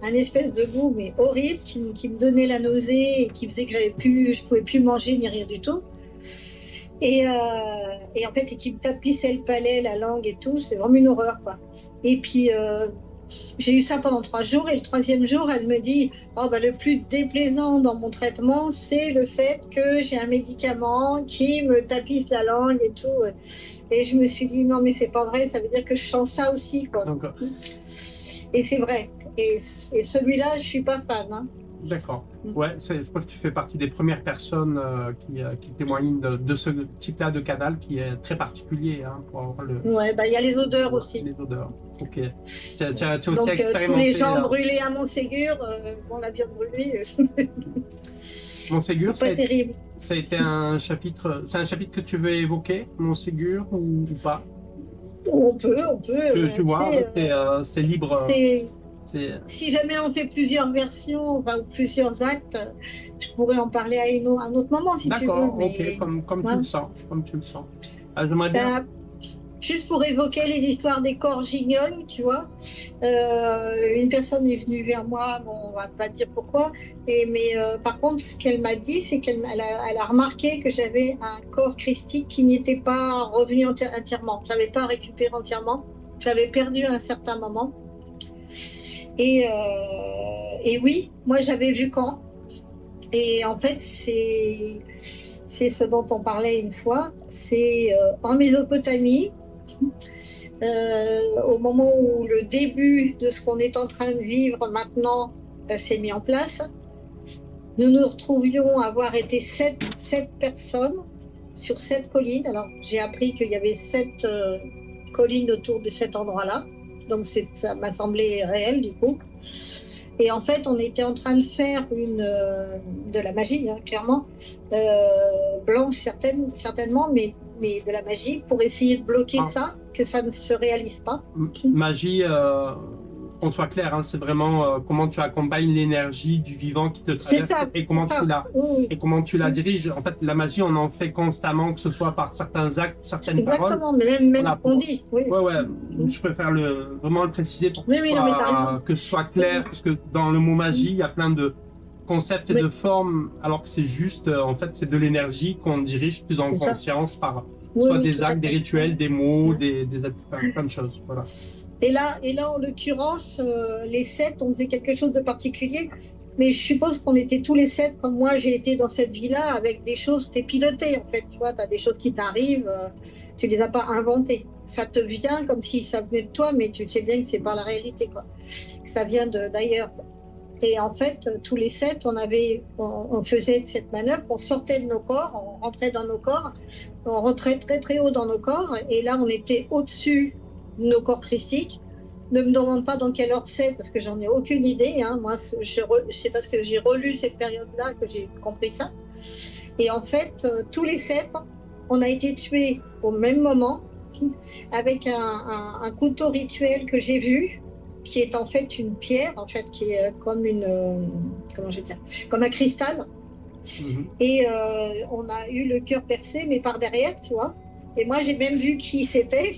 un espèce de goût mais horrible qui me donnait la nausée et qui faisait que je pouvais plus manger ni rien du tout. Et en fait, et qui me tapissait le palais, la langue et tout, c'est vraiment une horreur, quoi. Et puis, j'ai eu ça pendant 3 jours, et le troisième jour, elle me dit, oh, bah, le plus déplaisant dans mon traitement, c'est le fait que j'ai un médicament qui me tapisse la langue et tout. Et je me suis dit, non, mais c'est pas vrai, ça veut dire que je sens ça aussi, quoi. Donc, Et c'est vrai. Et celui-là, je suis pas fan. Hein. d'accord. Ouais, je crois que tu fais partie des premières personnes qui témoignent de ce type-là de canal qui est très particulier hein, pour avoir Ouais, bah, il y a les odeurs aussi. les odeurs. Ok. Tu as aussi Donc, expérimenté. tous les gens brûlés à Montségur, bon, la viande brûlée, Montségur, c'est pas terrible. ça a été un chapitre. C'est un chapitre que tu veux évoquer, Montségur ou pas? On peut. Tu vois, c'est libre. Si jamais on fait plusieurs versions, enfin, ou plusieurs actes, je pourrais en parler à un autre moment si tu veux. D'accord, Mais... ok, comme ouais. tu le sens. Comme tu le sens. Ah, j'aimerais bien. Juste pour évoquer les histoires des corps guignols, tu vois, une personne est venue vers moi, bon, on va pas dire pourquoi, mais par contre, ce qu'elle m'a dit, c'est qu'elle elle a remarqué que j'avais un corps christique qui n'était pas revenu entièrement. Je l'avais pas récupéré entièrement. Je l'avais perdu à un certain moment. Et oui, moi j'avais vu quand. Et en fait, c'est ce dont on parlait une fois. C'est en Mésopotamie. Au moment où le début de ce qu'on est en train de vivre maintenant s'est mis en place, nous nous retrouvions à avoir été sept personnes sur 7 collines. Alors j'ai appris qu'il y avait 7 collines autour de cet endroit-là, donc ça m'a semblé réel du coup. Et en fait, on était en train de faire de la magie, hein, clairement, blanche certainement, mais de la magie pour essayer de bloquer ça, que ça ne se réalise pas. Magie, qu'on soit clair, hein, c'est vraiment comment tu accompagnes l'énergie du vivant qui te traverse et comment tu la diriges. En fait, la magie, on en fait constamment, que ce soit par certains actes, certaines paroles. Exactement, mais même on dit. Oui. Ouais, je préfère vraiment le préciser pour que ce soit clair, parce que dans le mot magie, il y a plein de concepts et de formes, alors que c'est juste, en fait, c'est de l'énergie qu'on dirige plus en conscience par soit des actes, des rituels, des mots, plein de choses. Voilà. Et là, en l'occurrence, les 7, on faisait quelque chose de particulier. Mais je suppose qu'on était tous les 7, comme moi, j'ai été dans cette vie-là, avec des choses, t'es piloté, en fait. Tu vois, t'as des choses qui t'arrivent, tu les as pas inventées. Ça te vient comme si ça venait de toi, mais tu sais bien que c'est pas la réalité, quoi. Que ça vient d'ailleurs. Et en fait, tous les 7, on faisait cette manœuvre, on sortait de nos corps, on rentrait dans nos corps, on rentrait très très haut dans nos corps, et là, on était au-dessus de nos corps christiques. Ne me demande pas dans quel ordre c'est, parce que j'en ai aucune idée. Hein. Moi, c'est parce que j'ai relu cette période-là que j'ai compris ça. Et en fait, tous les 7, on a été tués au même moment, avec un couteau rituel que j'ai vu, qui est en fait une pierre, en fait, qui est comme une, comment je vais dire, comme un cristal. Et on a eu le cœur percé, mais par derrière, tu vois. Et moi, j'ai même vu qui c'était.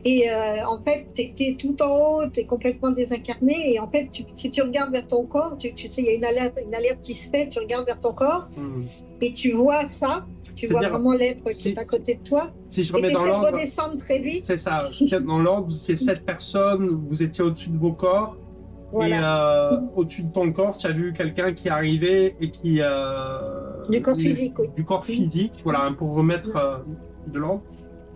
Et en fait, tu es tout en haut, tu es complètement désincarné. Et en fait, si tu regardes vers ton corps, tu sais, il y a une alerte qui se fait, tu regardes vers ton corps et tu vois ça. Tu vois vraiment l'être qui est à côté de toi. Si je remets dans l'ordre, redescendre très vite. C'est ça. Dans l'ordre, c'est 7 personnes, vous étiez au-dessus de vos corps. Voilà. Et au-dessus de ton corps, tu as vu quelqu'un qui arrivait et qui... du corps physique, oui. Du corps physique, voilà, pour remettre de l'ordre.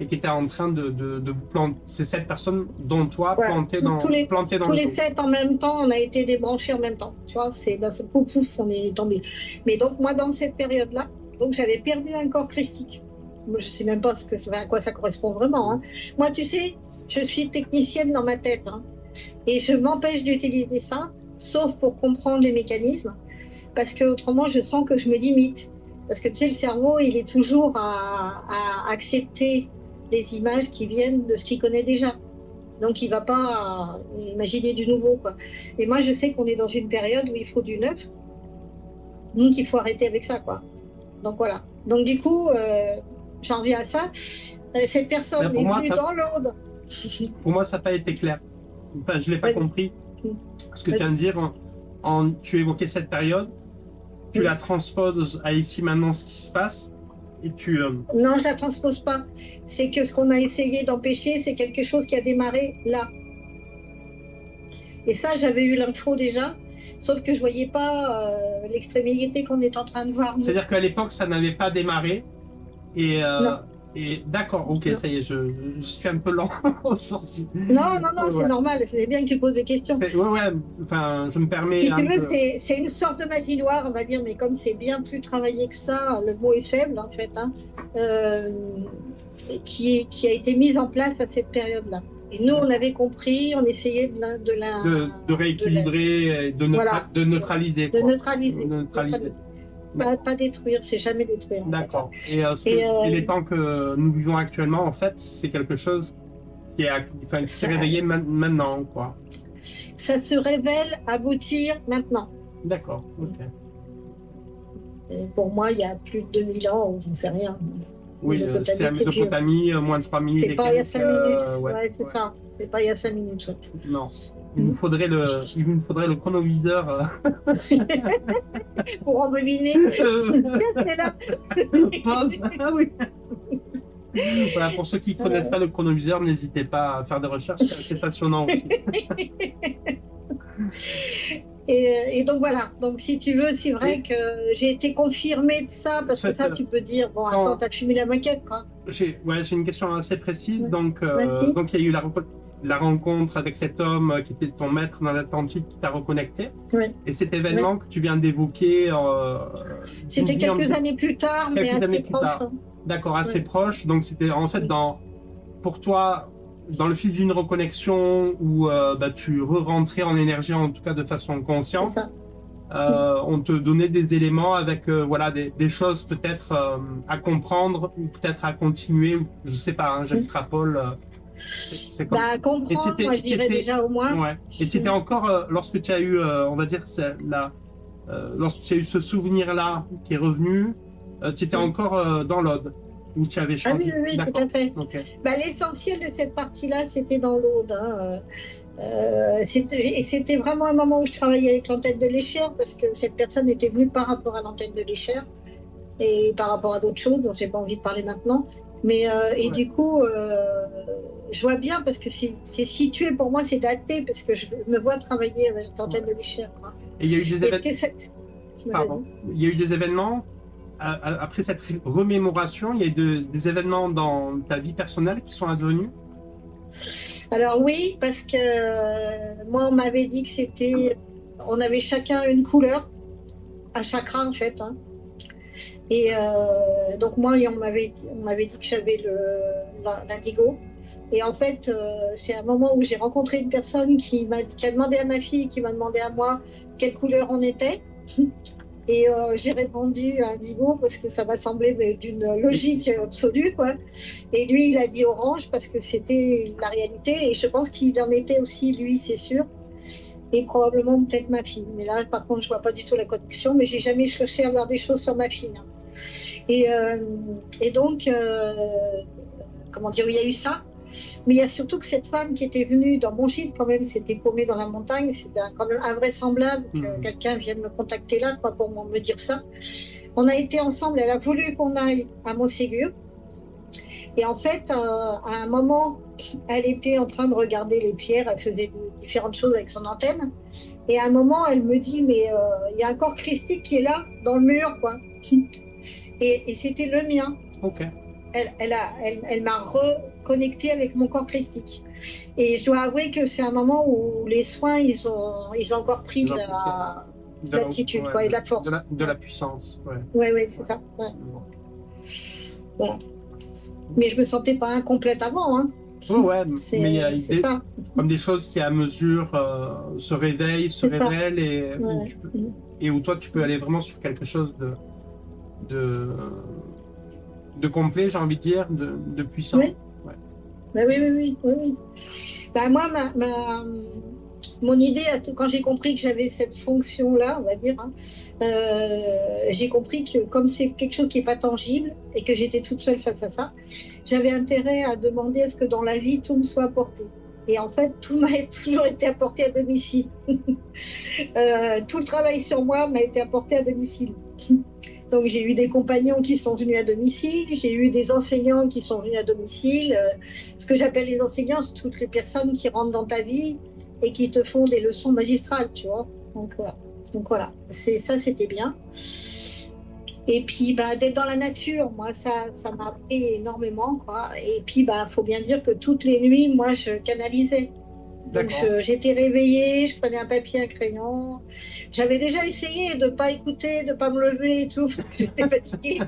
Et qui était en train de vous planter, ces 7 personnes, dont toi, planté dans tous les 7 en même temps, on a été débranchés en même temps. Tu vois, c'est d'un seul coup, pouf, on est tombé. Mais donc, moi, dans cette période-là, donc j'avais perdu un corps christique. Je ne sais même pas à quoi ça correspond vraiment. Hein. Moi, tu sais, je suis technicienne dans ma tête. Hein, et je m'empêche d'utiliser ça, sauf pour comprendre les mécanismes. Parce qu'autrement, je sens que je me limite. Parce que tu sais, le cerveau, il est toujours à accepter les images qui viennent de ce qu'il connaît déjà. Donc, il ne va pas imaginer du nouveau, quoi. Et moi, je sais qu'on est dans une période où il faut du neuf. Donc, il faut arrêter avec ça, quoi. Donc, voilà. Donc, du coup, j'en reviens à ça. Cette personne est venue dans l'ordre. Pour moi, ça n'a pas été clair. Enfin, je ne l'ai pas compris. Ce que tu viens de dire, tu évoquais cette période, tu la transposes à ici maintenant ce qui se passe. Et non, je la transpose pas. C'est que ce qu'on a essayé d'empêcher, c'est quelque chose qui a démarré là. Et ça, j'avais eu l'info déjà, sauf que je voyais pas l'extrémité qu'on est en train de voir. C'est-à-dire qu'à l'époque, ça n'avait pas démarré. Et d'accord, ok, non. Ça y est, je suis un peu lent aujourd'hui. Non, c'est normal, c'est bien que tu poses des questions. Enfin, je me permets. Si tu veux, c'est une sorte de magie noire, on va dire, mais comme c'est bien plus travaillé que ça, le mot est faible en fait, hein, qui a été mise en place à cette période-là. Et nous, on avait compris, on essayait de rééquilibrer, de neutraliser. De neutraliser. Pas détruire, c'est jamais détruire. D'accord. En fait. Et les temps que nous vivons actuellement, en fait, c'est quelque chose qui s'est réveillé maintenant, quoi. Ça se révèle aboutir maintenant. D'accord, ok. Et pour moi, il y a plus de 2000 ans, on ne sait rien. Oui, c'est la Mésopotamie, moins de 3000. C'est pas il y a 5 minutes. C'est ça. C'est pas il y a 5 minutes. Non. Il nous faudrait le chronoviseur. Pour embobiner. C'est là. Pause. Ah oui. Voilà, pour ceux qui ne connaissent pas le chronoviseur, n'hésitez pas à faire des recherches, c'est passionnant aussi. Et donc voilà, donc si tu veux, c'est vrai que j'ai été confirmée de ça, parce que ça tu peux dire, bon attends, t'as fumé la moquette quoi. J'ai une question assez précise, donc il y a eu la rencontre avec cet homme qui était ton maître dans l'Atlantique qui t'a reconnecté. Oui. Et cet événement que tu viens d'évoquer... c'était quelques années plus tard, mais assez proche. D'accord, assez proche. Donc c'était en fait pour toi, dans le fil d'une reconnexion où tu re-rentrais en énergie, en tout cas de façon consciente. On te donnait des éléments avec des choses peut-être à comprendre ou peut-être à continuer. Je sais pas, hein, j'extrapole. C'est comme comprendre, moi je dirais déjà au moins. Ouais. Et tu étais encore, lorsque tu as eu, on va dire, lorsque tu as eu ce souvenir-là qui est revenu, tu étais encore dans l'Aude, où tu avais changé. Ah oui, tout à fait. Okay. L'essentiel de cette partie-là, c'était dans l'Aude. Hein. C'était vraiment un moment où je travaillais avec l'antenne de l'Échère, parce que cette personne était venue par rapport à l'antenne de l'Échère et par rapport à d'autres choses dont j'ai pas envie de parler maintenant. Mais du coup, je vois bien parce que c'est situé pour moi, c'est daté parce que je me vois travailler avec l'antenne de l'Échère. Et il y a eu des événements. Pardon. Il y a eu des événements après cette remémoration. Il y a eu des événements dans ta vie personnelle qui sont advenus. Alors oui, parce que moi on m'avait dit que on avait chacun une couleur, un chakra en fait. Hein. Et donc moi on m'avait dit que j'avais l'indigo. Et en fait, c'est un moment où j'ai rencontré une personne qui a demandé à ma fille, qui m'a demandé à moi quelle couleur on était. Et j'ai répondu indigo parce que ça m'a semblé d'une logique absolue, quoi. Et lui, il a dit orange parce que c'était la réalité. Et je pense qu'il en était aussi, lui, c'est sûr. Et probablement peut-être ma fille. Mais là, par contre, je vois pas du tout la connexion. Mais j'ai jamais cherché à voir des choses sur ma fille, hein. Et, donc, comment dire, il y a eu ça. Mais il y a surtout que cette femme qui était venue dans mon gîte, quand même, s'était paumée dans la montagne. C'était quand même invraisemblable que quelqu'un vienne me contacter là, quoi, pour me dire ça. On a été ensemble, elle a voulu qu'on aille à Montségur. Et en fait, à un moment, elle était en train de regarder les pierres, elle faisait différentes choses avec son antenne. Et à un moment, elle me dit, mais il y a un corps christique qui est là, dans le mur, quoi. Et c'était le mien. Ok. Elle m'a reconnecté avec mon corps christique. Et je dois avouer que c'est un moment où les soins, ils ont encore pris de l'aptitude, quoi, et de la force. De la puissance, ouais. Ouais, c'est ça. Ouais. Voilà. Mais je me sentais pas incomplète avant, hein. Ouais, mais il y a ça. Comme des choses qui à mesure se réveillent, se révèlent et où toi tu peux aller vraiment sur quelque chose de complet, j'ai envie de dire, de puissant. Oui. Ouais. Ben oui. Ben moi, mon idée, quand j'ai compris que j'avais cette fonction-là, on va dire, hein, j'ai compris que comme c'est quelque chose qui n'est pas tangible et que j'étais toute seule face à ça, j'avais intérêt à demander à ce que dans la vie, tout me soit apporté. Et en fait, tout m'a toujours été apporté à domicile. Tout le travail sur moi m'a été apporté à domicile. Donc j'ai eu des compagnons qui sont venus à domicile, j'ai eu des enseignants qui sont venus à domicile. Ce que j'appelle les enseignants, c'est toutes les personnes qui rentrent dans ta vie et qui te font des leçons magistrales, tu vois. Donc voilà, c'était bien. Et puis d'être dans la nature, moi ça m'a appris énormément, quoi. Et puis faut bien dire que toutes les nuits, moi je canalisais. Donc j'étais réveillée, je prenais un papier, un crayon. J'avais déjà essayé de ne pas écouter, de ne pas me lever et tout, j'étais fatiguée.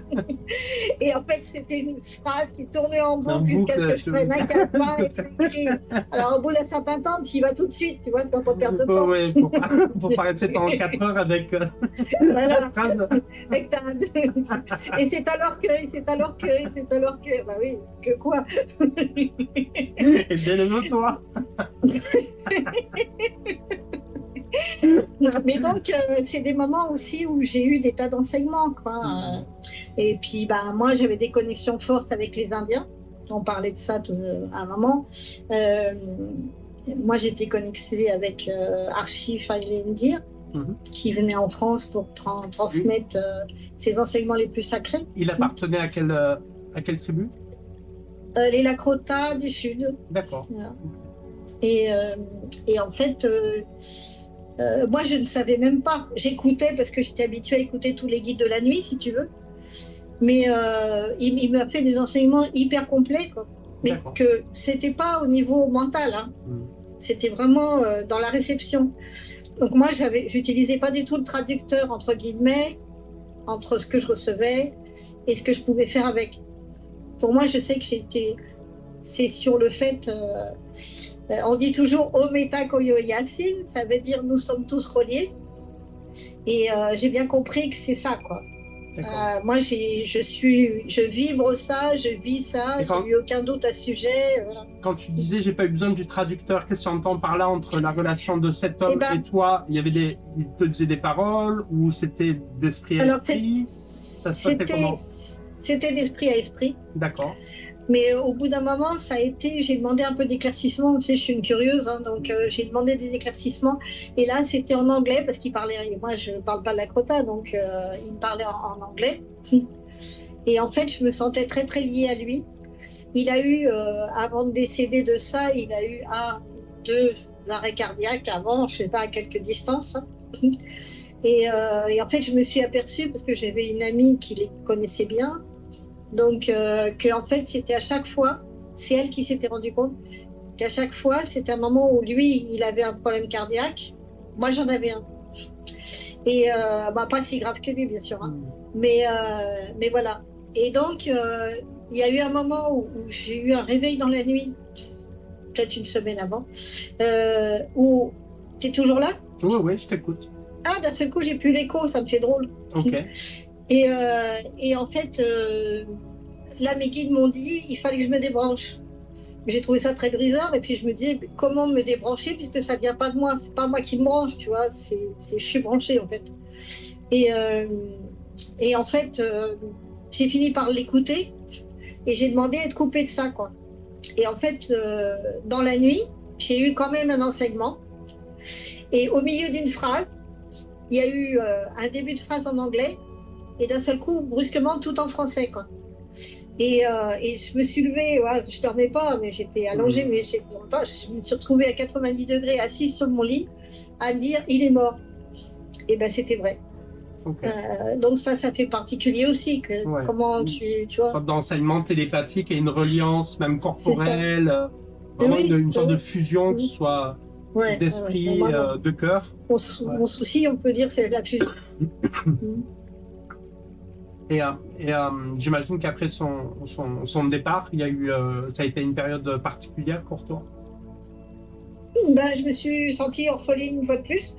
Et en fait, c'était une phrase qui tournait en boucle jusqu'à ce que je prenne un calepin et écrit. Alors au bout d'un certain temps, tu y vas tout de suite, tu vois, tu ne vas pas perdre de temps. Oui, pour pas rester pendant 4 heures avec voilà. Phrase. Et c'est alors que, bah oui, que quoi. Et bien le toi. Mais donc, c'est des moments aussi où j'ai eu des tas d'enseignements, quoi. Et puis, moi, j'avais des connexions fortes avec les Indiens. On parlait de ça à un moment. Moi, j'étais connectée avec Archie Failendir, qui venait en France pour transmettre ses enseignements les plus sacrés. Il appartenait à quelle tribu? Les Lakota du Sud. D'accord. Voilà. Et en fait, moi, je ne savais même pas. J'écoutais parce que j'étais habituée à écouter tous les guides de la nuit, si tu veux. Mais il m'a fait des enseignements hyper complets, quoi. Mais que c'était pas au niveau mental, hein. C'était vraiment dans la réception. Donc moi, j'utilisais pas du tout le traducteur, entre guillemets, entre ce que je recevais et ce que je pouvais faire avec. Pour moi, je sais que c'est sur le fait... on dit toujours Ometa Koyo Yasin, ça veut dire nous sommes tous reliés. Et j'ai bien compris que c'est ça, quoi. Moi, je vibre ça, je vis ça, j'ai eu aucun doute à ce sujet. Voilà. Quand tu disais j'ai pas eu besoin du traducteur, qu'est-ce que tu entends par là entre la relation de cet homme et toi? Il te disait des paroles ou c'était d'esprit à esprit? C'était d'esprit à esprit. D'accord. Mais au bout d'un moment, j'ai demandé un peu d'éclaircissement. Tu sais, je suis une curieuse, hein, donc j'ai demandé des éclaircissements. Et là, c'était en anglais parce qu'il parlait. Moi, je ne parle pas de Lakota, donc il me parlait en anglais. Et en fait, je me sentais très très liée à lui. Il a eu, avant de décéder de ça, il a eu 2 arrêts cardiaques avant, je ne sais pas à quelques distances. Et en fait, je me suis aperçue parce que j'avais une amie qui les connaissait bien. Donc, en fait, c'était à chaque fois, c'est elle qui s'était rendue compte qu'à chaque fois, c'était un moment où lui, il avait un problème cardiaque. Moi, j'en avais un. Et pas si grave que lui, bien sûr. Hein. Mais voilà. Et donc, il y a eu un moment où j'ai eu un réveil dans la nuit, peut-être une semaine avant, où tu es toujours là? Oui, oui, je t'écoute. Ah, d'un seul coup, j'ai plus l'écho, ça me fait drôle. Ok. Et en fait, là, mes guides m'ont dit, il fallait que je me débranche. J'ai trouvé ça très bizarre, et puis je me dis, comment me débrancher, puisque ça vient pas de moi, c'est pas moi qui me branche, tu vois, je suis branchée, en fait. Et, euh, et en fait, j'ai fini par l'écouter, et j'ai demandé à être coupée de ça, quoi. Et en fait, dans la nuit, j'ai eu quand même un enseignement, et au milieu d'une phrase, il y a eu un début de phrase en anglais, et d'un seul coup, brusquement, tout en français, quoi. Et je me suis levée, ouais, je dormais pas, mais j'étais allongée, mais je me suis retrouvée à 90 degrés, assise sur mon lit, à me dire, il est mort. Et ben c'était vrai. Okay. Donc ça fait particulier aussi, que Ouais. comment tu vois. Sorte d'enseignement télépathique et une reliance même corporelle, vraiment Oui, une sorte de fusion, que ce soit ouais, d'esprit, ouais, de cœur. Mon souci, on peut dire, c'est la fusion. Et j'imagine qu'après son départ, il y a eu, ça a été une période particulière pour toi. Ben, je me suis sentie orpheline une fois de plus.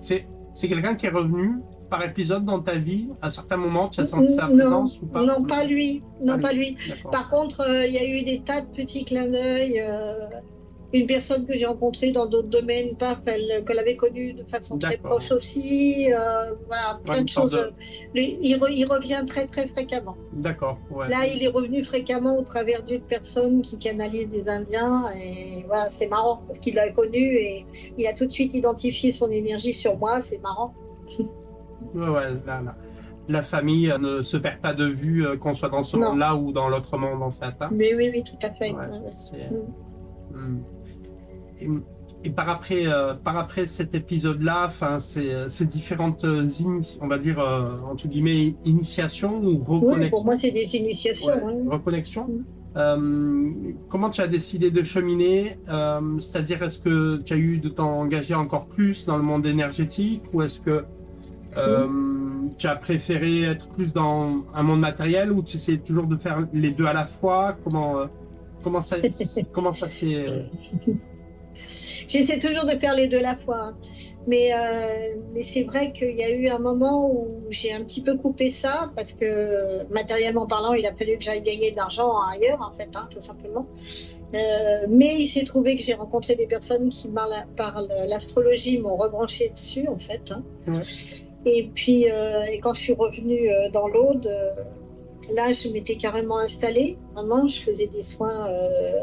C'est quelqu'un qui est revenu par épisode dans ta vie. À certains moments, tu as senti sa présence ou pas? Non, pas lui. Non, pas lui. D'accord. Par contre, il y a eu des tas de petits clins d'œil. Une personne que j'ai rencontrée dans d'autres domaines, pas que l'avait connue de façon très proche aussi. Voilà, plein de choses. Il revient très, très fréquemment. D'accord. Ouais. Là, il est revenu fréquemment au travers d'une personne qui canalise des Indiens. Et voilà, c'est marrant parce qu'il l'a connu et il a tout de suite identifié son énergie sur moi. C'est marrant. Ouais, la famille ne se perd pas de vue, qu'on soit dans ce monde-là ou dans l'autre monde, en fait. Hein. Mais oui, tout à fait. Et par après cet épisode-là, ces différentes, on va dire, entre guillemets, initiations ou reconnexions. Oui, pour moi, c'est des initiations. Reconnexions. Comment tu as décidé de cheminer? C'est-à-dire, est-ce que tu as eu de t'engager encore plus dans le monde énergétique ou est-ce que tu as préféré être plus dans un monde matériel ou tu essaies toujours de faire les deux à la fois? Comment ça s'est... J'essaie toujours de faire les deux à la fois. Hein. Mais c'est vrai qu'il y a eu un moment où j'ai un petit peu coupé ça parce que matériellement parlant, il a fallu que j'aille gagner de l'argent ailleurs, en fait, hein, tout simplement. Mais il s'est trouvé que j'ai rencontré des personnes qui, par l'astrologie, m'ont rebranché dessus, en fait. Hein. Ouais. Et puis, quand je suis revenue dans l'Aude, là, je m'étais carrément installée. Vraiment, je faisais des soins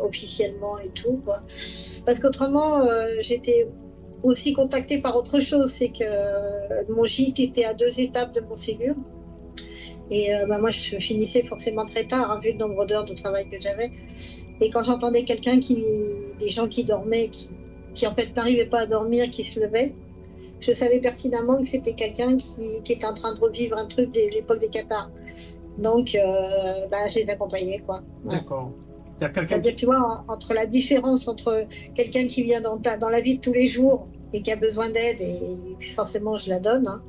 officiellement et tout, quoi. Parce qu'autrement, j'étais aussi contactée par autre chose. C'est que mon gîte était à 2 étapes de mon Ségur. Et moi, je finissais forcément très tard, hein, vu le nombre d'heures de travail que j'avais. Et quand j'entendais des gens qui dormaient, qui en fait n'arrivaient pas à dormir, qui se levaient, je savais pertinemment que c'était quelqu'un qui était en train de revivre un truc de l'époque des cathares. Donc, je les accompagnais, quoi. Ouais. D'accord. C'est-à-dire, tu vois, entre la différence entre quelqu'un qui vient dans la vie de tous les jours et qui a besoin d'aide, et puis forcément, je la donne. Hein.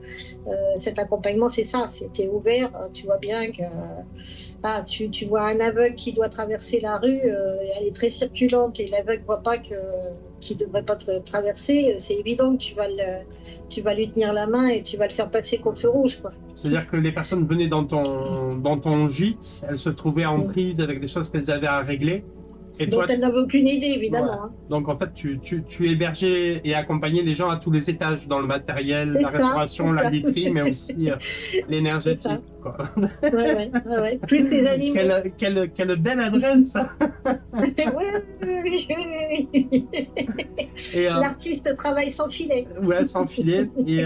Cet accompagnement, c'est ça, c'était ouvert. Tu vois bien que tu vois un aveugle qui doit traverser la rue, elle est très circulante et l'aveugle ne voit pas qu'il ne devrait pas traverser. C'est évident que tu vas lui tenir la main et tu vas le faire passer qu'au feu rouge, quoi. C'est-à-dire que les personnes venaient dans ton gîte, elles se trouvaient en prise avec des choses qu'elles avaient à régler. Et dont elles n'avaient aucune idée, évidemment. Ouais. Hein. Donc en fait, tu hébergeais et accompagnais les gens à tous les étages, dans le matériel, la restauration, la literie, mais aussi l'énergétique. Ouais. Plus les animaux. Quelle belle adresse. Oui. L'artiste travaille sans filet. Ouais, sans filet. Et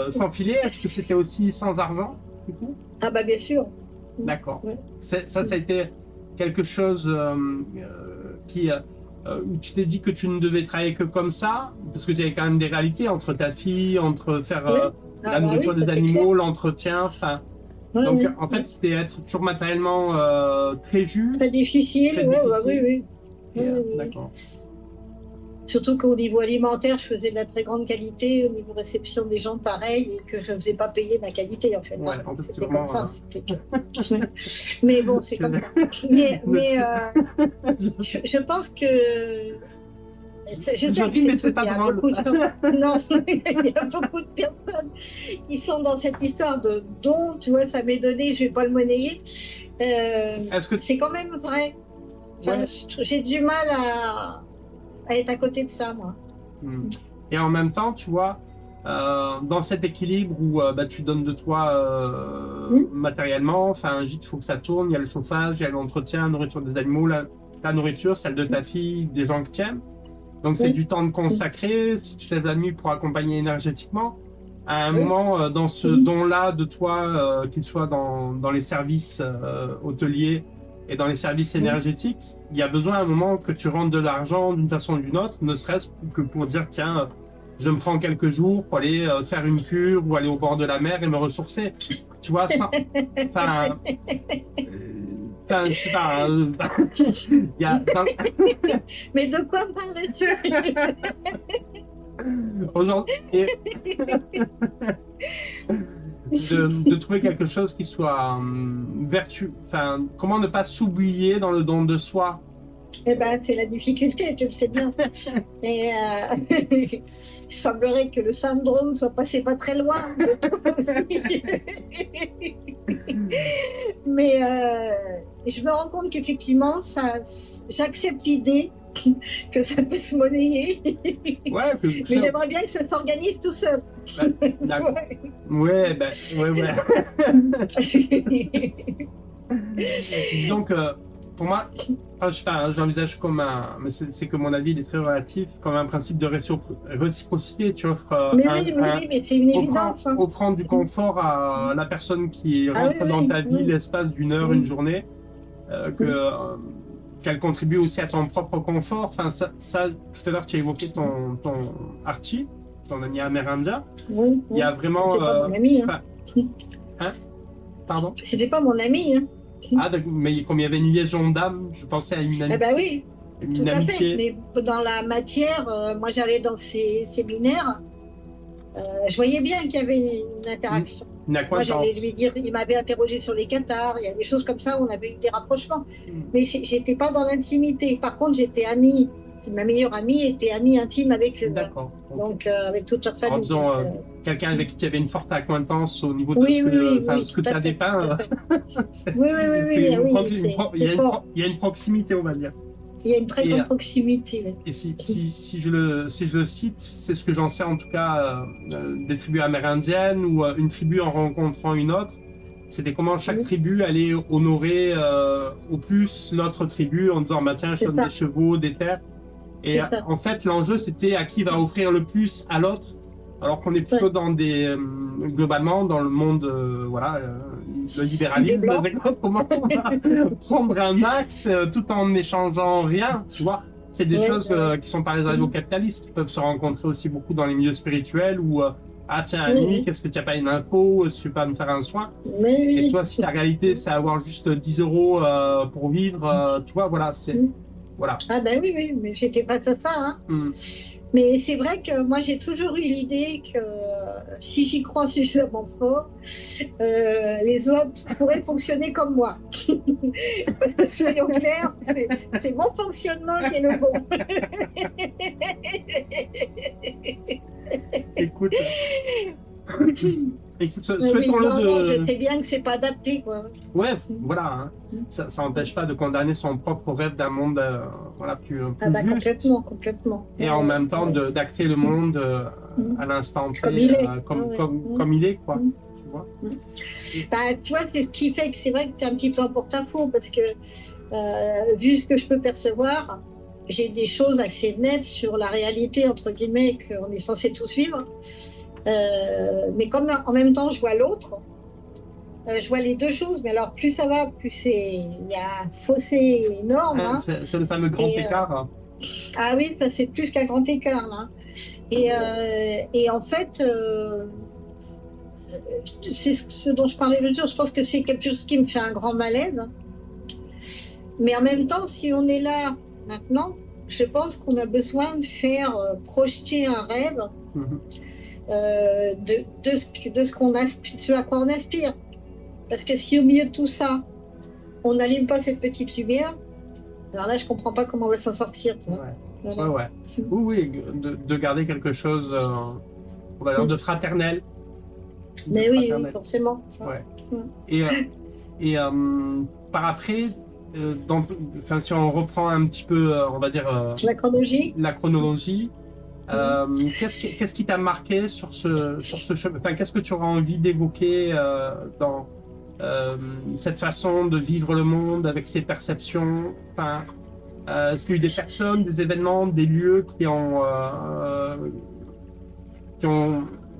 sans filet, est-ce que c'était aussi sans argent, du coup? Ah bah bien sûr. D'accord. Ouais. Ça a été quelque chose où tu t'es dit que tu ne devais travailler que comme ça, parce que tu avais quand même des réalités entre ta fille, entre faire la nourriture des animaux, l'entretien, enfin. Donc en fait, c'était être toujours matériellement très juste. Très difficile, oui. D'accord. Surtout qu'au niveau alimentaire, je faisais de la très grande qualité, au niveau réception des gens, pareil, et que je ne faisais pas payer ma qualité, en fait. Ouais, Hein. en fait, c'est C'était vraiment. comme ça. Mais bon, c'est comme ça. Je pense que je sais ris, mais c'est pas drôle. Non, il y a beaucoup de personnes qui sont dans cette histoire de don, tu vois, ça m'est donné, je vais pas le monnayer. C'est quand même vrai. Enfin, ouais. J'ai du mal à être à côté de ça, moi. Et en même temps, tu vois, dans cet équilibre où tu donnes de toi matériellement, enfin, un gîte, il faut que ça tourne, il y a le chauffage, il y a l'entretien, la nourriture des animaux, la nourriture, celle de ta fille, des gens que tu aimes. Donc, c'est du temps de consacrer, si tu te lèves la nuit pour accompagner énergétiquement. À un moment, dans ce don-là de toi, qu'il soit dans les services hôteliers et dans les services énergétiques, il y a besoin à un moment que tu rentres de l'argent d'une façon ou d'une autre, ne serait-ce que pour dire, tiens, je me prends quelques jours pour aller faire une cure ou aller au bord de la mer et me ressourcer. Tu vois, ça... Enfin, je sais pas. Y a... Mais de quoi parles-tu? Aujourd'hui, de trouver quelque chose qui soit vertueux. Enfin, comment ne pas s'oublier dans le don de soi? Eh ben, c'est la difficulté, tu le sais bien. Et il semblerait que le syndrome soit passé pas très loin de tout ça aussi. Mais je me rends compte qu'effectivement, j'accepte l'idée que ça peut se monnayer. Ouais, mais j'aimerais bien que ça s'organise tout seul. Ouais. Disons que pour moi, enfin, je sais pas, j'envisage comme mais c'est que mon avis il est très relatif, comme un principe de réciprocité. Tu offres mais c'est une évidence. Offrant du confort à la personne qui rentre dans ta vie l'espace d'une heure, une journée, qu'elle contribue aussi à ton propre confort. Enfin, ça tout à l'heure, tu as évoqué ton Archie, ton ami amérindien. Il y a vraiment... C'était pas mon ami. Hein? Pardon? C'était pas mon ami. Hein. Ah, mais comme il y avait une liaison d'âme, je pensais à une amitié. Eh ben oui, tout à fait. Mais dans la matière, moi j'allais dans ces séminaires, je voyais bien qu'il y avait une interaction. Moi j'allais lui dire, il m'avait interrogé sur les cathares, il y a des choses comme ça où on avait eu des rapprochements. Mais j'étais pas dans l'intimité. Par contre, j'étais amie. Ma meilleure amie était amie intime avec eux. D'accord. Donc avec toute leur famille. En disant quelqu'un avec qui tu avais une forte acquaintance au niveau de ce que tu as dépeint. Oui. Il y a une proximité, on va dire. Il y a une très grande proximité. Et si je le cite, c'est ce que j'en sais en tout cas des tribus amérindiennes ou une tribu en rencontrant une autre. C'était comment chaque tribu allait honorer au plus l'autre tribu en disant tiens, je donne des chevaux, des terres. Et en fait, l'enjeu, c'était à qui va offrir le plus à l'autre, alors qu'on est plutôt dans globalement, dans le monde, le libéralisme, comment on va prendre un axe tout en n'échangeant rien, tu vois. C'est des choses qui sont pas réservées aux capitalistes, qui peuvent se rencontrer aussi beaucoup dans les milieux spirituels où, tiens, Annie, qu'est-ce que tu n'as pas une info, est-ce que tu peux pas me faire un soin? Et toi, si la réalité, c'est avoir juste 10 euros pour vivre, tu vois, voilà, c'est... Voilà. Ah ben oui, mais j'étais face à ça. Hein. Mais c'est vrai que moi j'ai toujours eu l'idée que si j'y crois suffisamment fort, les autres pourraient fonctionner comme moi. Soyons clairs, c'est mon fonctionnement qui est le bon. Écoute, souhaitons-le je sais bien que c'est pas adapté, quoi. Ouais, voilà. Hein. Ça n'empêche pas de condamner son propre rêve d'un monde plus juste. Complètement. Et en même temps d'acter le monde à l'instant T, comme il est, quoi. Tu vois, tu vois, c'est ce qui fait que c'est vrai que tu es un petit peu en porte-à-faux, parce que vu ce que je peux percevoir, j'ai des choses assez nettes sur la réalité, entre guillemets, qu'on est censé tous vivre. Mais comme en même temps je vois l'autre, je vois les deux choses, mais alors plus ça va, plus il y a un fossé énorme. Hein. C'est le fameux grand écart. Hein. Ah oui, ça c'est plus qu'un grand écart. Là. Et en fait, c'est ce dont je parlais l'autre jour, je pense que c'est quelque chose qui me fait un grand malaise. Mais en même temps, si on est là maintenant, je pense qu'on a besoin de faire projeter un rêve Mhm. de ce à quoi on aspire. Parce que si au milieu de tout ça, on n'allume pas cette petite lumière, alors là, je comprends pas comment on va s'en sortir. Ouais. Voilà. Ouais. Oui, de garder quelque chose, on va dire, de fraternel. Mais oui, forcément. Ouais. Mm. Et par après, enfin, si on reprend un petit peu, on va dire, la chronologie, qu'est-ce qui t'a marqué sur ce chemin? Enfin, qu'est-ce que tu auras envie d'évoquer dans cette façon de vivre le monde avec ses perceptions? Enfin, est-ce qu'il y a eu des personnes, des événements, des lieux qui ont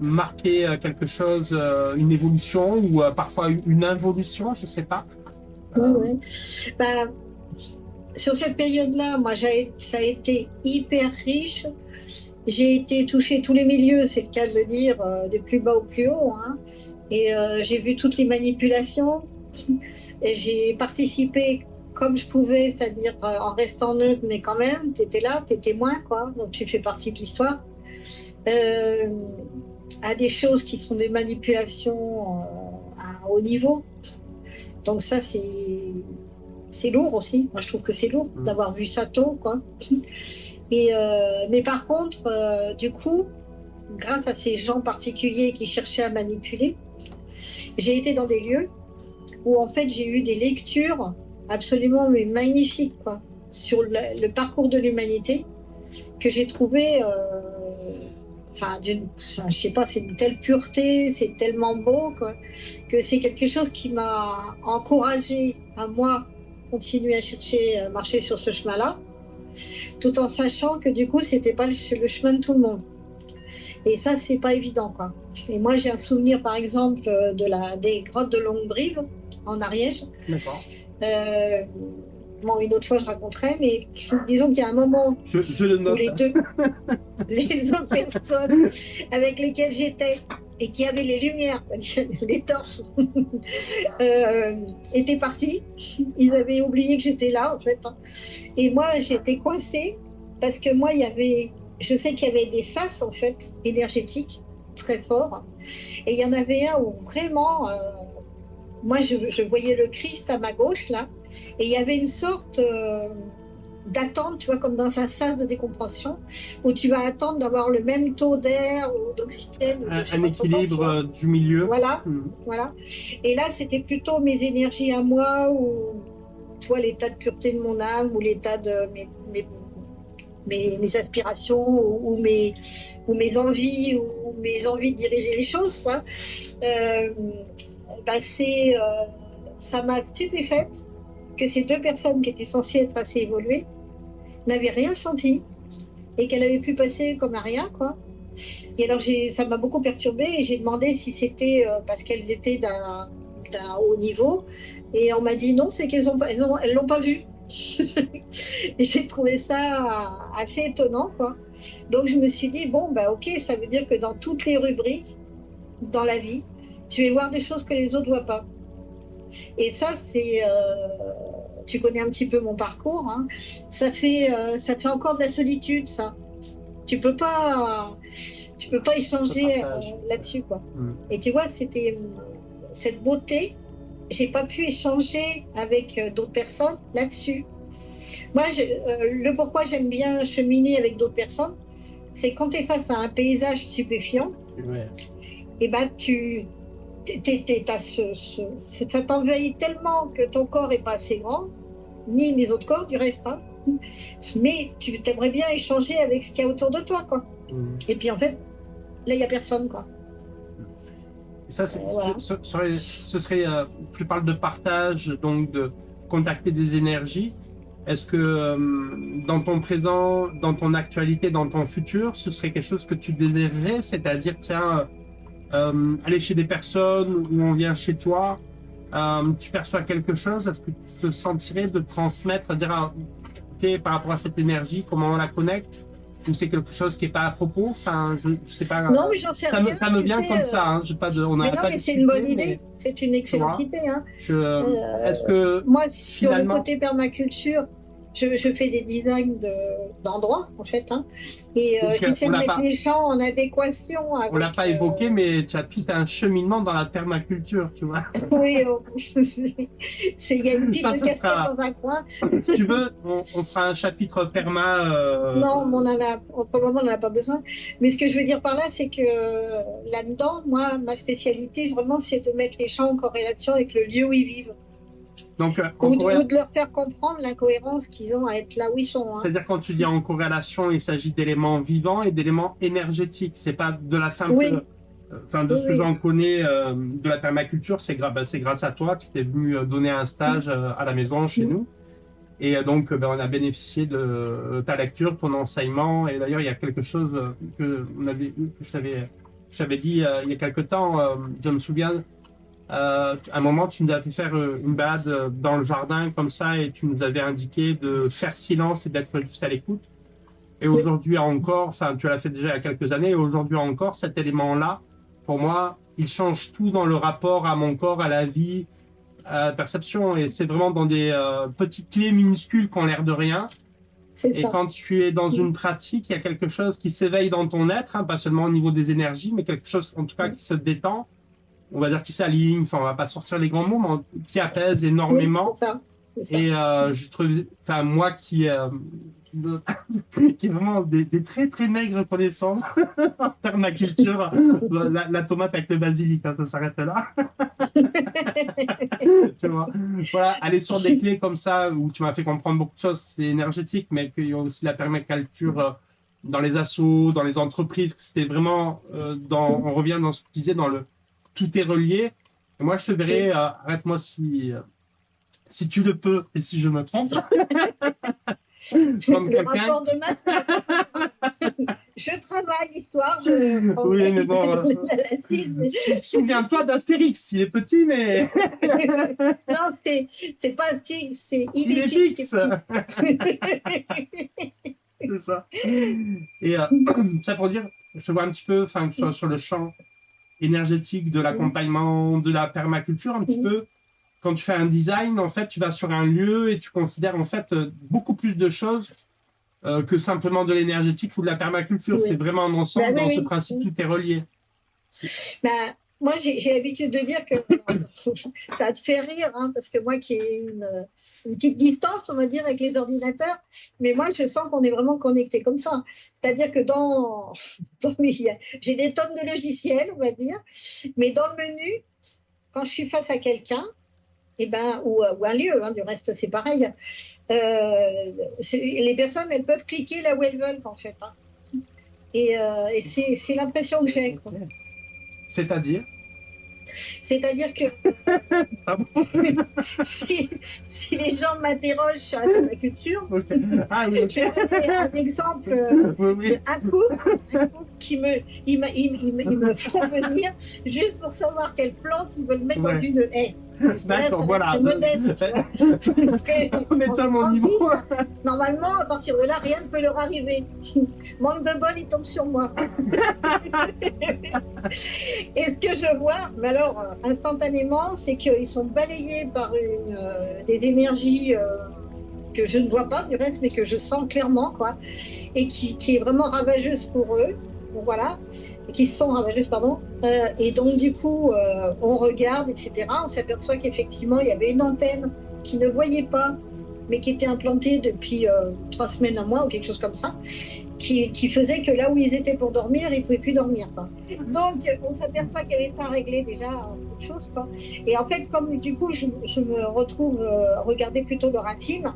marqué quelque chose, une évolution ou parfois une involution, je ne sais pas. Oui. Bah, sur cette période-là, moi, ça a été hyper riche. J'ai été touchée tous les milieux, c'est le cas de le dire, du plus bas au plus haut. Hein. Et j'ai vu toutes les manipulations. Et j'ai participé comme je pouvais, c'est-à-dire en restant neutre, mais quand même, tu étais là, tu es témoin, quoi. Donc tu fais partie de l'histoire. À des choses qui sont des manipulations à haut niveau. Donc ça, c'est lourd aussi. Moi, je trouve que c'est lourd d'avoir vu ça tôt, quoi. Et mais par contre, du coup, grâce à ces gens particuliers qui cherchaient à manipuler, j'ai été dans des lieux où en fait j'ai eu des lectures absolument mais magnifiques, quoi, sur le parcours de l'humanité que j'ai trouvé, je sais pas, c'est une telle pureté, c'est tellement beau, quoi, que c'est quelque chose qui m'a encouragée à moi continuer à chercher, à marcher sur ce chemin-là, tout en sachant que du coup c'était pas le chemin de tout le monde. Et ça, c'est pas évident, quoi. Et moi, j'ai un souvenir, par exemple, des grottes de Longue-Brive, en Ariège. D'accord. Bon, une autre fois, je raconterai, mais disons qu'il y a un moment je le note. Où les deux personnes avec lesquelles j'étais et qui avaient les lumières, les torches, étaient partis. Ils avaient oublié que j'étais là, en fait. Et moi, j'étais coincée parce que moi, je sais qu'il y avait des sas, en fait, énergétiques, très forts. Et il y en avait un où vraiment, moi, je voyais le Christ à ma gauche, là, et il y avait une sorte d'attente, tu vois, comme dans un sas de décompression, où tu vas attendre d'avoir le même taux d'air ou d'oxygène. Un équilibre du milieu. Voilà, voilà. Et là, c'était plutôt mes énergies à moi, ou toi, l'état de pureté de mon âme, ou l'état de mes aspirations, ou mes envies, ou mes envies de diriger les choses, quoi. Ça m'a stupéfaite que ces deux personnes qui étaient censées être assez évoluées n'avaient rien senti et qu'elle avait pu passer comme à rien, quoi. Et alors ça m'a beaucoup perturbée et j'ai demandé si c'était parce qu'elles étaient d'un haut niveau, et on m'a dit non, c'est qu'elles l'ont pas vu. Et j'ai trouvé ça assez étonnant, quoi. Donc je me suis dit bon, bah ok, ça veut dire que dans toutes les rubriques dans la vie, tu vas voir des choses que les autres voient pas. Et ça, c'est tu connais un petit peu mon parcours, hein. Ça fait encore de la solitude, ça. Tu peux pas échanger là-dessus, quoi. Et tu vois, c'était cette beauté. J'ai pas pu échanger avec d'autres personnes là-dessus. Moi, le pourquoi j'aime bien cheminer avec d'autres personnes, c'est quand tu es face à un paysage stupéfiant, et ben ça t'envahit tellement que ton corps est pas assez grand, ni les autres corps du reste, hein. Mais tu aimerais bien échanger avec ce qu'il y a autour de toi, quoi. Et puis en fait, là il y a personne, quoi. Et ça, voilà. Ce serait, tu parles de partage, donc de contacter des énergies. Est-ce que dans ton présent, dans ton actualité, dans ton futur, ce serait quelque chose que tu désirerais, c'est-à-dire, tiens, aller chez des personnes où on vient chez toi, tu perçois quelque chose, est-ce que tu te sentirais de transmettre, c'est-à-dire, ok, par rapport à cette énergie, comment on la connecte? Ou c'est quelque chose qui n'est pas à propos? Enfin, je sais pas. Non, mais j'en sais rien. Ça me vient comme ça. Hein. Pas de, on mais non, mais c'est une bonne idée. C'est une excellente idée. Hein. Est-ce que moi, sur le côté permaculture, je fais des designs d'endroits, en fait, hein, et j'essaie de mettre les champs en adéquation avec... On l'a pas évoqué, mais tu as tout un cheminement dans la permaculture, tu vois. Oui, il y a une pile de casquettes dans un coin. Si tu veux, on fera un chapitre perma. Non, mais pour le moment, on n'en a pas besoin. Mais ce que je veux dire par là, c'est que là-dedans, moi, ma spécialité, vraiment, c'est de mettre les champs en corrélation avec le lieu où ils vivent. Donc, ou de leur faire comprendre l'incohérence qu'ils ont à être là où ils sont. Hein. C'est-à-dire, quand tu dis en corrélation, il s'agit d'éléments vivants et d'éléments énergétiques. C'est pas de la simple. Oui. De ce que j'en connais de la permaculture, c'est grâce à toi qui t'es venu donner un stage à la maison chez nous. Et donc, on a bénéficié de ta lecture, ton enseignement. Et d'ailleurs, il y a quelque chose que je t'avais dit il y a quelque temps, je me souviens. À un moment, tu nous as fait faire une balade dans le jardin comme ça et tu nous avais indiqué de faire silence et d'être juste à l'écoute. Et aujourd'hui encore, enfin, tu l'as fait déjà il y a quelques années, et aujourd'hui encore, cet élément-là, pour moi, il change tout dans le rapport à mon corps, à la vie, à la perception. Et c'est vraiment dans des petites clés minuscules qui ont l'air de rien. Et quand tu es dans une pratique, il y a quelque chose qui s'éveille dans ton être, hein, pas seulement au niveau des énergies, mais quelque chose en tout cas qui se détend. On va dire qui s'aligne, enfin on va pas sortir les grands mots, mais qui apaise énormément. C'est ça. Et je trouve, enfin moi qui est vraiment des très très maigres connaissances en permaculture, la tomate avec le basilic, hein, ça s'arrête là. Tu vois, voilà, aller sur des clés comme ça où tu m'as fait comprendre beaucoup de choses, c'est énergétique, mais qu'il y a aussi la permaculture dans les assos, dans les entreprises, c'était vraiment on revient dans ce que tu disais, dans le tout est relié. Et moi, je te verrai, arrête-moi si tu le peux et si je me trompe. Comme quelqu'un. Je travaille l'histoire. Oui, mais bon. Souviens-toi d'Astérix, il est petit, mais. Non, c'est pas Astérix, il est fixe. C'est ça. Et ça pour dire, je te vois un petit peu, enfin, que ce soit sur le champ énergétique de l'accompagnement, de la permaculture, un petit peu. Quand tu fais un design, en fait, tu vas sur un lieu et tu considères en fait beaucoup plus de choses que simplement de l'énergétique ou de la permaculture. C'est vraiment un ensemble. Dans ce principe, tout est relié. Moi, j'ai l'habitude de dire que ça te fait rire, hein, parce que moi qui ai une petite distance, on va dire, avec les ordinateurs, mais moi, je sens qu'on est vraiment connectés comme ça. C'est-à-dire que j'ai des tonnes de logiciels, on va dire, mais dans le menu, quand je suis face à quelqu'un, ou un lieu, hein, du reste, c'est pareil, les personnes, elles peuvent cliquer là où elles veulent, en fait. Hein. Et c'est l'impression que j'ai. C'est-à-dire que si les gens m'interrogent sur la permaculture, je vais un exemple un couple qui me font venir juste pour savoir quelle plante ils veulent mettre dans une haie. D'accord, voilà. Mets-toi à mon niveau. Normalement, à partir de là, rien ne peut leur arriver. Manque de bol, ils tombent sur moi. Et ce que je vois, mais alors instantanément, c'est qu'ils sont balayés par des énergies que je ne vois pas du reste, mais que je sens clairement, quoi, et qui est vraiment ravageuse pour eux. Donc voilà, qui sont ravageuses, pardon. Et donc du coup, on regarde, etc. On s'aperçoit qu'effectivement, il y avait une antenne qui ne voyait pas, mais qui était implantée depuis 3 semaines, un mois ou quelque chose comme ça, qui faisait que là où ils étaient pour dormir, ils ne pouvaient plus dormir, quoi. Donc on s'aperçoit qu'il y avait ça réglé déjà, beaucoup de choses, quoi. Et en fait, comme du coup, je me retrouve regarder plutôt leur intime,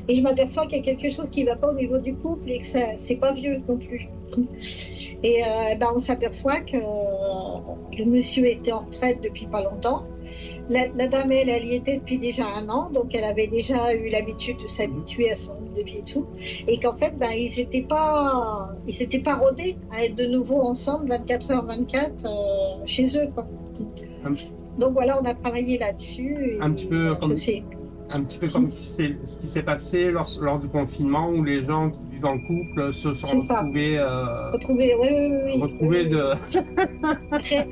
et je m'aperçois qu'il y a quelque chose qui ne va pas au niveau du couple et que c'est pas vieux non plus. Et on s'aperçoit que le monsieur était en retraite depuis pas longtemps. La dame, elle y était depuis déjà 1 an, donc elle avait déjà eu l'habitude de s'habituer à son mode de vie et tout. Et qu'en fait, ils s'étaient pas rodés à être de nouveau ensemble 24h24 chez eux, quoi. Donc voilà, on a travaillé là-dessus. Un petit peu comme ce qui s'est passé lors du confinement où les gens qui vivent en couple se sont retrouvés. Retrouvés de.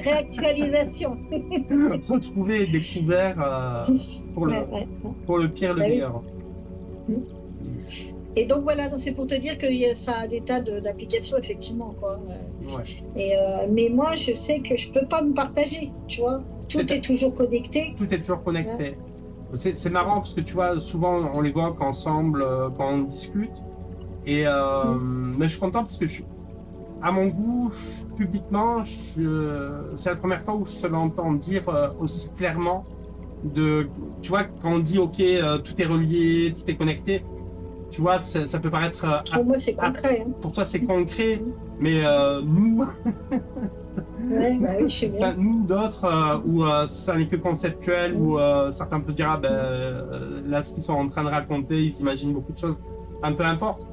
Réactualisation. Retrouvés et découverts pour le pire et le meilleur. Et donc voilà, donc c'est pour te dire que ça a des tas d'applications, effectivement, quoi. Ouais. Mais moi, je sais que je peux pas me partager, tu vois. Tout est toujours connecté. Tout est toujours connecté. C'est marrant parce que tu vois, souvent on les voit ensemble quand on discute. Et mais je suis content parce que à mon goût, publiquement, c'est la première fois où je te l'entends dire aussi clairement. Tu vois, quand on dit ok, tout est relié, tout est connecté, tu vois, ça peut paraître. Pour moi, c'est concret. Hein. Pour toi, c'est concret, mais nous. Ouais, bah oui, je sais bien. Nous, d'autres, où ça n'est que conceptuel, où certains peuvent dire, ah, ben, là, ce qu'ils sont en train de raconter, ils imaginent beaucoup de choses, peu importe.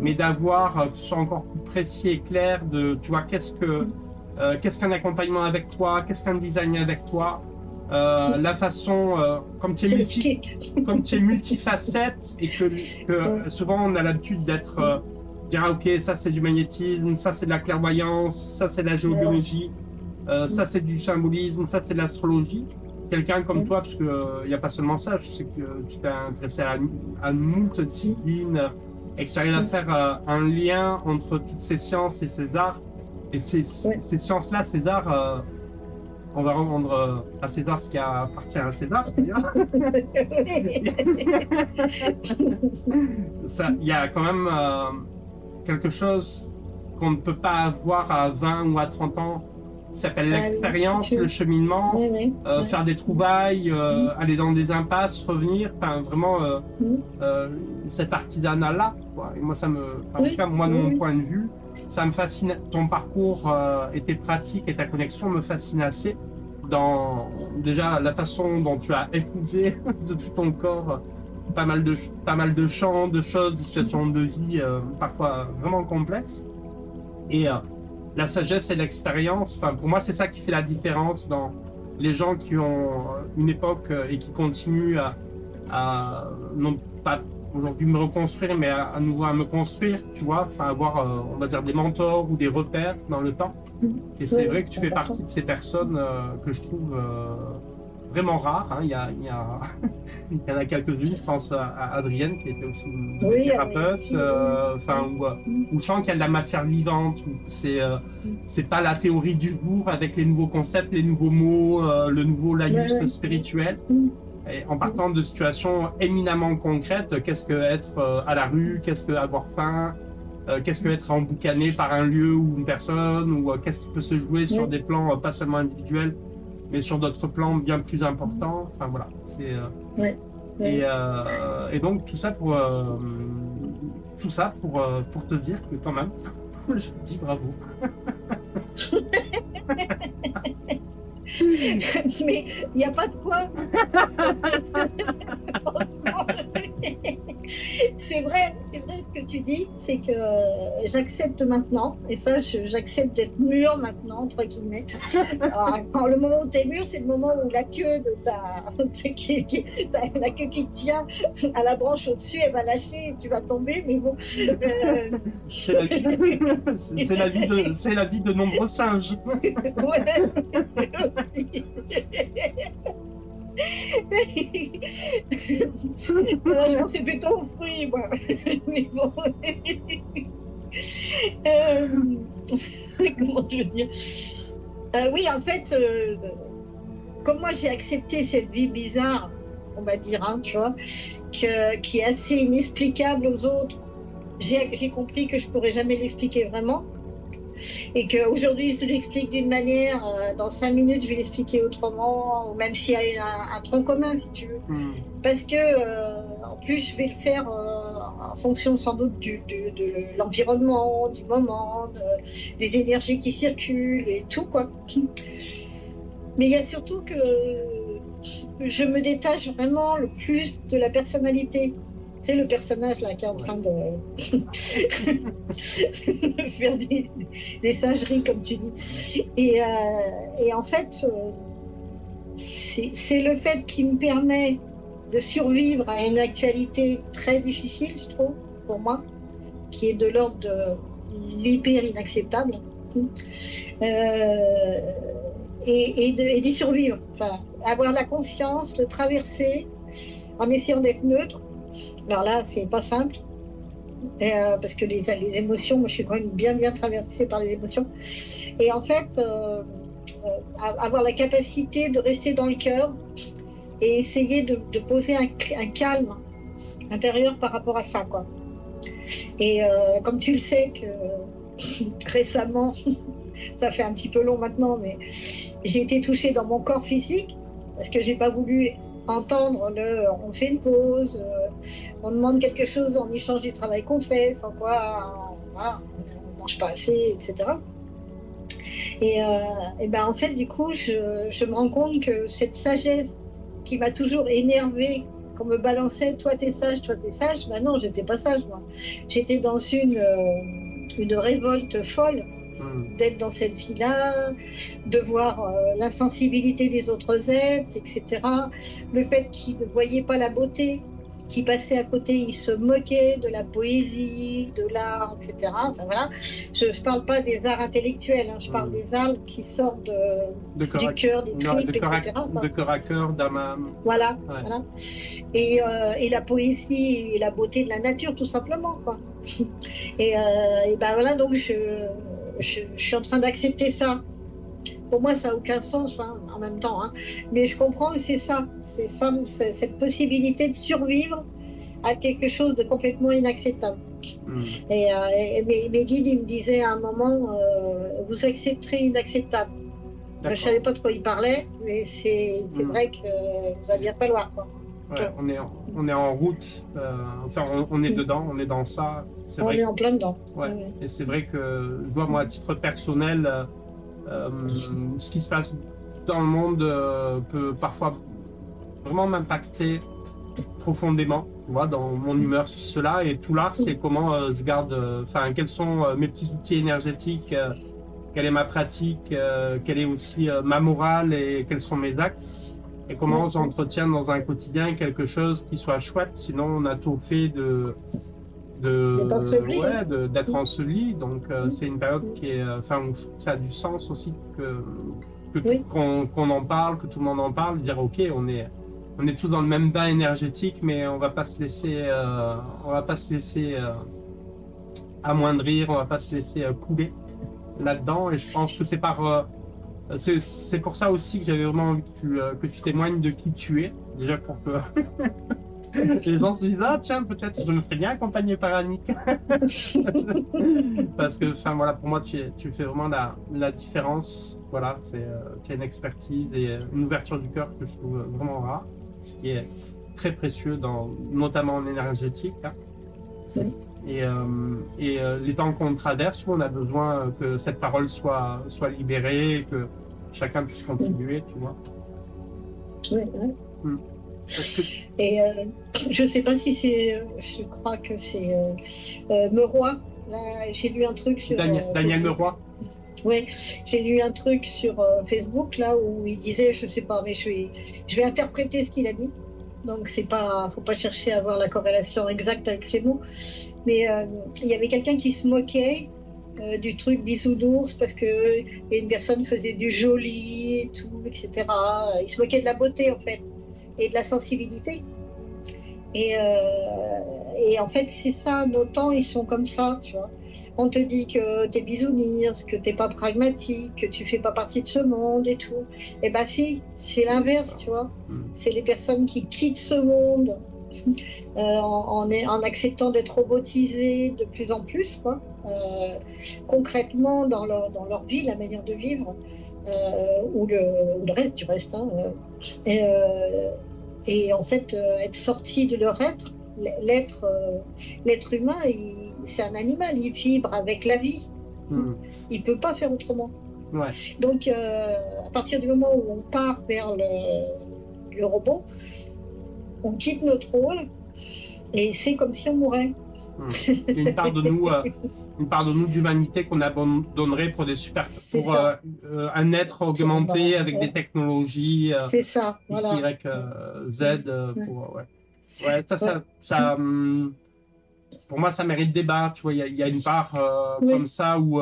Mais d'avoir, que ce soit encore plus précis et clair, tu vois, qu'est-ce qu'un accompagnement avec toi, qu'est-ce qu'un design avec toi, la façon, comme tu es multifacette, et que souvent on a l'habitude d'être, dire, ah, ok, ça c'est du magnétisme, ça c'est de la clairvoyance, ça c'est de la géobiologie, ça c'est du symbolisme, ça c'est de l'astrologie. Quelqu'un comme toi, parce qu'il n'y a pas seulement ça, je sais que tu t'es intéressé à moult disciplines, et que tu arrives à faire un lien entre toutes ces sciences et ces arts. Et ces sciences-là, ces arts, on va rendre à César ce qui appartient à César. Il y a quand même quelque chose qu'on ne peut pas avoir à 20 ou à 30 ans, qui s'appelle l'expérience, le cheminement, faire des trouvailles, aller dans des impasses, revenir, enfin vraiment cet artisanat-là. Et moi, en tout cas, moi, de mon point de vue, ça me fascine. Ton parcours et tes pratiques et ta connexion me fascinent assez dans déjà la façon dont tu as épousé de tout ton corps pas mal de champs, de choses, de situations de vie parfois vraiment complexes. Et la sagesse et l'expérience, enfin pour moi c'est ça qui fait la différence dans les gens qui ont une époque et qui continuent à non pas aujourd'hui me reconstruire mais à nouveau à me construire, tu vois, enfin avoir on va dire des mentors ou des repères dans le temps. Et c'est vrai que tu fais partie de ces personnes que je trouve vraiment rares. Hein. Il y en a quelques-unes, je pense à Adrienne qui était aussi une thérapeute, où je sens qu'il y a de la matière vivante, où c'est pas la théorie du jour avec les nouveaux concepts, les nouveaux mots, le nouveau laïus spirituel. Et en partant de situations éminemment concrètes, qu'est-ce que être à la rue, qu'est-ce que avoir faim, qu'est-ce que être emboucané par un lieu ou une personne, ou qu'est-ce qui peut se jouer sur des plans pas seulement individuels, mais sur d'autres plans bien plus importants. Enfin voilà, et donc tout ça pour te dire que quand même, je te dis bravo. Mais il n'y a pas de quoi. C'est vrai ce que tu dis, c'est que j'accepte maintenant, et ça j'accepte d'être mûre maintenant, entre guillemets. Alors, quand le moment où tu es mûre, c'est le moment où la queue de la queue qui te tient à la branche au-dessus, elle va lâcher et tu vas tomber, mais bon. C'est la vie de nombreux singes. J'en sais plutôt au fruit, moi. Mais bon. Comment je veux dire oui, en fait, comme moi j'ai accepté cette vie bizarre, on va dire, hein, tu vois, qui est assez inexplicable aux autres, j'ai compris que je pourrais jamais l'expliquer vraiment. Et qu'aujourd'hui, je l'explique d'une manière, dans 5 minutes, je vais l'expliquer autrement, ou même s'il y a un tronc commun, si tu veux. Parce que, en plus, je vais le faire en fonction, sans doute, de l'environnement, du moment, des énergies qui circulent et tout, quoi. Mais il y a surtout que je me détache vraiment le plus de la personnalité. C'est le personnage là qui est en train de faire des singeries, comme tu dis. Et en fait, c'est le fait qui me permet de survivre à une actualité très difficile, je trouve, pour moi, qui est de l'ordre de l'hyper inacceptable. Et d'y survivre. Enfin, avoir la conscience de traverser en essayant d'être neutre. Alors là, c'est pas simple. Parce que les émotions, moi je suis quand même bien traversée par les émotions. Et en fait, avoir la capacité de rester dans le cœur et essayer de poser un calme intérieur par rapport à ça, quoi. Et comme tu le sais que récemment, ça fait un petit peu long maintenant, mais j'ai été touchée dans mon corps physique parce que j'ai pas voulu entendre on fait une pause, on demande quelque chose en échange du travail qu'on fait, sans quoi voilà, on mange pas assez, etc. Et ben en fait, du coup, je me rends compte que cette sagesse qui m'a toujours énervée, qu'on me balançait, toi t'es sage, ben non, j'étais pas sage, moi. J'étais dans une révolte folle d'être dans cette vie-là, de voir l'insensibilité des autres êtres, etc. Le fait qu'ils ne voyaient pas la beauté, qui passaient à côté, ils se moquaient de la poésie, de l'art, etc. Enfin, voilà. Je ne parle pas des arts intellectuels, hein, je parle des arts qui sortent du cœur, des tripes, etc. De cœur à cœur, d'âme à âme. Voilà, ouais. Voilà. Et la poésie et la beauté de la nature, tout simplement, quoi. Et ben voilà, donc je suis en train d'accepter ça. Pour moi, ça n'a aucun sens hein, en même temps. Hein. Mais je comprends que c'est ça, cette possibilité de survivre à quelque chose de complètement inacceptable. Et mes guides, ils me disaient à un moment, vous accepterez l'inacceptable. Je ne savais pas de quoi ils parlaient, mais c'est vrai que ça va bien falloir. Quoi. Ouais, on est en route, enfin on est dedans, on est dans ça. On est en plein dedans. Ouais. Et c'est vrai que je vois moi à titre personnel, ce qui se passe dans le monde peut parfois vraiment m'impacter profondément, tu vois, dans mon humeur sur cela. Et tout l'art, c'est comment je garde, enfin quels sont mes petits outils énergétiques, quelle est ma pratique, quelle est aussi ma morale et quels sont mes actes. Et comment j'entretiens dans un quotidien quelque chose qui soit chouette, sinon on a tout fait d'être enseveli. Donc c'est une période qui est, enfin, où ça a du sens aussi qu'on en parle, que tout le monde en parle, dire ok, on est tous dans le même bain énergétique, mais on va pas se laisser, amoindrir, on va pas se laisser couler là-dedans. Et je pense que c'est c'est pour ça aussi que j'avais vraiment envie que tu témoignes de qui tu es, déjà pour que les gens se disent ah tiens peut-être je me ferais bien accompagner par Annick parce que enfin voilà pour moi tu fais vraiment la différence, voilà, tu as une expertise et une ouverture du cœur que je trouve vraiment rare, ce qui est très précieux notamment en énergétique hein. Et les temps qu'on traverse, où on a besoin que cette parole soit libérée, que chacun puisse contribuer, tu vois. Oui. Et je ne sais pas si c'est, je crois que c'est Meroy. Là, j'ai lu un truc sur Daniel Meroy. Oui, j'ai lu un truc sur Facebook là où il disait, je sais pas, mais je vais interpréter ce qu'il a dit. Donc faut pas chercher à voir la corrélation exacte avec ces mots. Mais il y avait quelqu'un qui se moquait du truc bisou d'ours parce que une personne faisait du joli et tout, etc. Il se moquait de la beauté en fait et de la sensibilité. Et en fait c'est ça, nos temps ils sont comme ça, tu vois. On te dit que t'es bisounours, que t'es pas pragmatique, que tu fais pas partie de ce monde et tout. Et ben si, c'est l'inverse, tu vois. C'est les personnes qui quittent ce monde en acceptant d'être robotisées de plus en plus, quoi. Concrètement dans leur vie, la manière de vivre, ou le reste du reste. Hein, et en fait, être sorti de leur être, l'être humain, c'est un animal, il vibre avec la vie. Il ne peut pas faire autrement. Ouais. Donc, à partir du moment où on part vers le robot, on quitte notre rôle et c'est comme si on mourait. Il y a une part de nous d'humanité qu'on abandonnerait pour un être augmenté avec des technologies. C'est ça. Voilà. Y, Z. Ça, pour moi, ça mérite débat. Tu vois, il y a une part comme ça où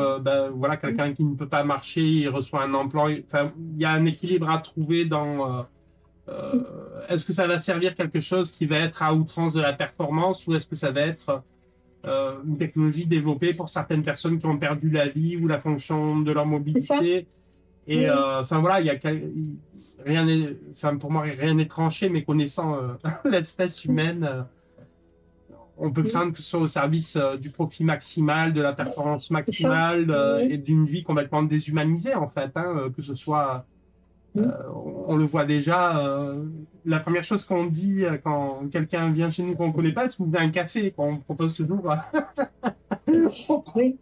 voilà, quelqu'un qui ne peut pas marcher, il reçoit un emploi. Enfin, il y a un équilibre à trouver dans Est-ce que ça va servir quelque chose qui va être à outrance de la performance ou est-ce que ça va être une technologie développée pour certaines personnes qui ont perdu la vie ou la fonction de leur C'est ça? mobilité? Et Oui, enfin voilà, rien n'est, enfin pour moi rien n'est tranché, mais connaissant l'espèce humaine, on peut oui, craindre que ce soit au service du profit maximal, de la performance c'est ça. maximale Oui, et d'une vie complètement déshumanisée en fait, hein, que ce soit, oui. on le voit déjà. La première chose qu'on dit quand quelqu'un vient chez nous qu'on ne connaît pas, c'est qu'on veut un café, qu'on propose toujours, Oui,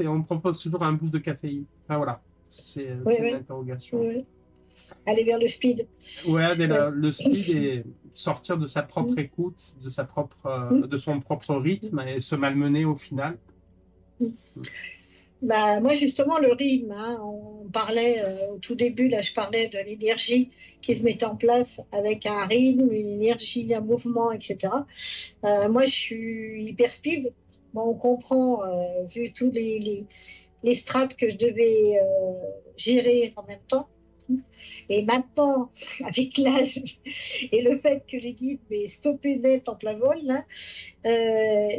on propose toujours un boost de caféine. Enfin voilà, oui, c'est une oui, interrogation. oui. Aller vers le speed. Ouais, mais Oui. le speed est sortir de sa propre écoute, de son propre rythme et se malmener au final. Bah, moi, justement, le rythme, hein, on parlait au tout début, là, je parlais de l'énergie qui se mettait en place avec un rythme, une énergie, un mouvement, etc. Moi, je suis hyper speed. Bon, on comprend, vu tous les strates que je devais gérer en même temps. Et maintenant, avec l'âge et le fait que les guides m'aient stoppé net en plein vol, là,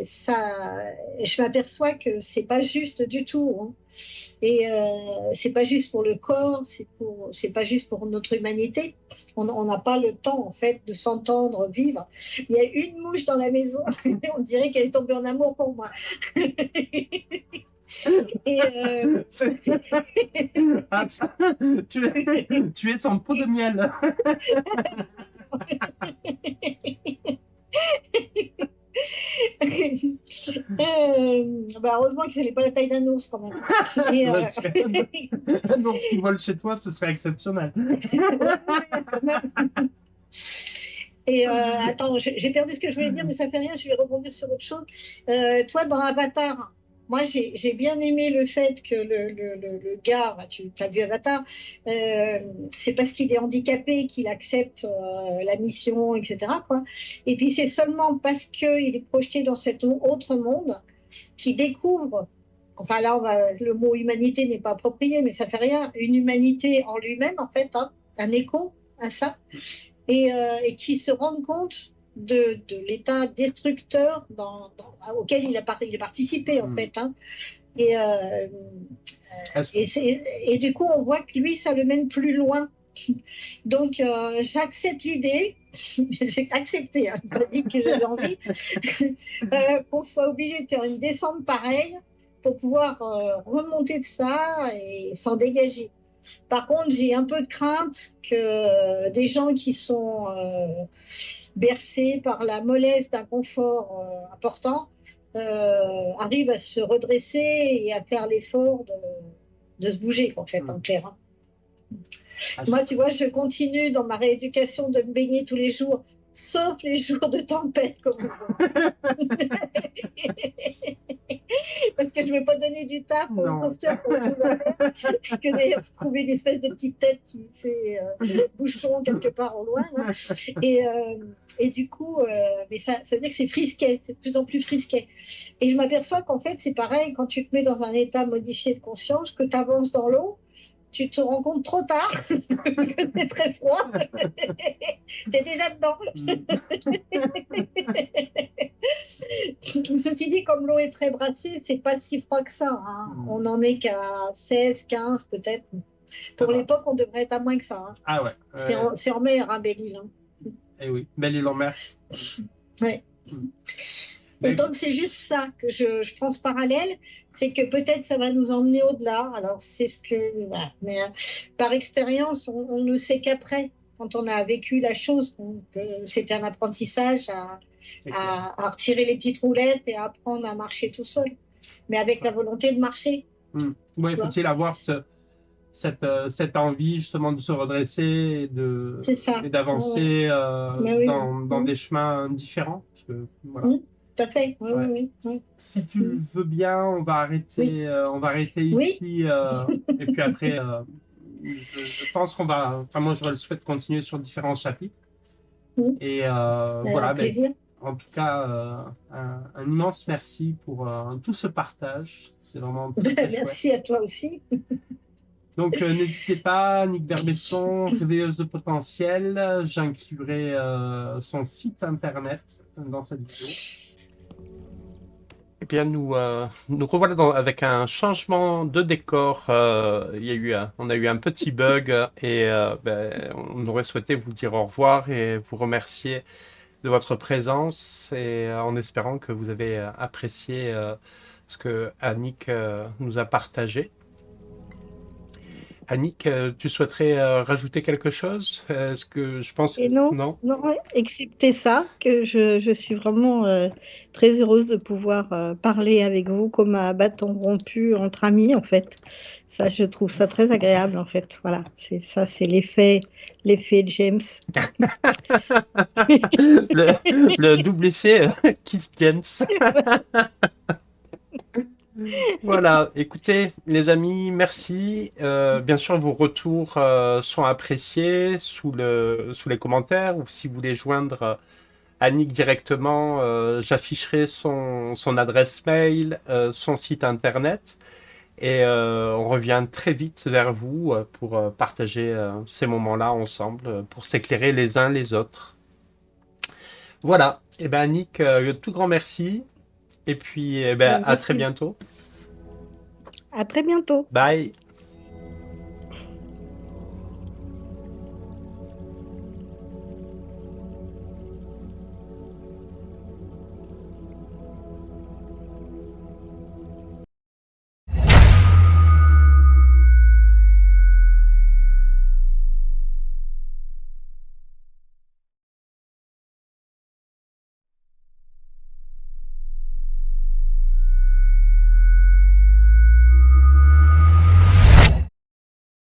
ça, je m'aperçois que c'est pas juste du tout. Hein. Et c'est pas juste pour le corps, c'est pas juste pour notre humanité. On n'a pas le temps en fait de s'entendre vivre. Il y a une mouche dans la maison, on dirait qu'elle est tombée en amour pour moi. Et Ah, tu es son pot de miel. bah heureusement que ce n'est pas la taille d'un ours quand même. Et, Donc, qui vole chez toi, ce serait exceptionnel. Et attends, j'ai perdu ce que je voulais dire, mais ça fait rien, je vais rebondir sur autre chose. Toi, dans Avatar, moi, j'ai bien aimé le fait que le gars, bah, tu as vu Avatar, c'est parce qu'il est handicapé qu'il accepte la mission, etc. Quoi. Et puis, c'est seulement parce qu'il est projeté dans cet autre monde qu'il découvre, enfin là, le mot humanité n'est pas approprié, mais ça fait rien, une humanité en lui-même, en fait, hein, un écho à ça et qui se rendent compte de l'état destructeur auquel il a participé, en fait. Hein. Et, et du coup, on voit que lui, ça le mène plus loin. Donc, j'accepte l'idée, j'ai accepté, hein, pas dit que j'avais envie, qu'on soit obligé de faire une descente pareille pour pouvoir remonter de ça et s'en dégager. Par contre, j'ai un peu de crainte que des gens qui sont bercés par la mollesse d'un confort important arrivent à se redresser et à faire l'effort de se bouger, en fait, en clair. Hein. Moi, tu vois, je continue dans ma rééducation de me baigner tous les jours, sauf les jours de tempête, comme parce que je ne vais pas donner du taf aux sauveteurs pour autre chose à faire que d'ailleurs trouver une espèce de petite tête qui fait bouchon quelque part au loin. Là. Et du coup, mais ça veut dire que c'est frisquet, c'est de plus en plus frisquet. Et je m'aperçois qu'en fait, c'est pareil, quand tu te mets dans un état modifié de conscience, que tu avances dans l'eau, tu te rends compte trop tard que c'est très froid. T'es déjà dedans. Ceci dit, comme l'eau est très brassée, c'est pas si froid que ça. Hein. On n'en est qu'à 16, 15 peut-être. Pour l'époque, on devrait être à moins que ça. Hein. Ah ouais. C'est en mer, hein, Belle-Île. Hein. Eh oui, Belle-Île en mer. Ouais. Et donc, c'est juste ça que je pense parallèle, c'est que peut-être ça va nous emmener au-delà. Alors, c'est ce que. Voilà. Mais par expérience, on ne sait qu'après, quand on a vécu la chose, que c'était un apprentissage à retirer les petites roulettes et à apprendre à marcher tout seul. Mais avec la volonté de marcher. Oui, faut-il avoir cette envie justement de se redresser et d'avancer dans des chemins différents. Parce que, voilà. Tout à fait. Oui. Si tu veux bien, on va arrêter ici. Et puis après, je pense qu'on va. Enfin, moi, je souhaite continuer sur différents chapitres. Et voilà. Plaisir. En tout cas, un immense merci pour tout ce partage. C'est vraiment très merci chouette. à toi aussi. Donc, n'hésitez pas, Annick Verbesson, réveilleuse de potentiel. J'inclurai son site internet dans cette vidéo. Eh bien, nous revoilà avec un changement de décor. On a eu un petit bug et on aurait souhaité vous dire au revoir et vous remercier de votre présence et en espérant que vous avez apprécié ce que Annick nous a partagé. Annick, tu souhaiterais rajouter quelque chose? Est-ce que je pense... Et non, Non? non, ouais, excepté ça, que je suis vraiment très heureuse de pouvoir parler avec vous comme à bâton rompu entre amis, en fait. Ça, je trouve ça très agréable, en fait. Voilà, c'est ça, c'est l'effet James. Le double effet Kiss James. Voilà, écoutez, les amis, merci. Bien sûr, vos retours sont appréciés sous les commentaires ou si vous voulez joindre Annick directement, j'afficherai son adresse mail, son site internet et on revient très vite vers vous pour partager ces moments-là ensemble, pour s'éclairer les uns les autres. Voilà, et ben Annick, tout grand merci et puis à très Merci. bientôt. À très bientôt. Bye.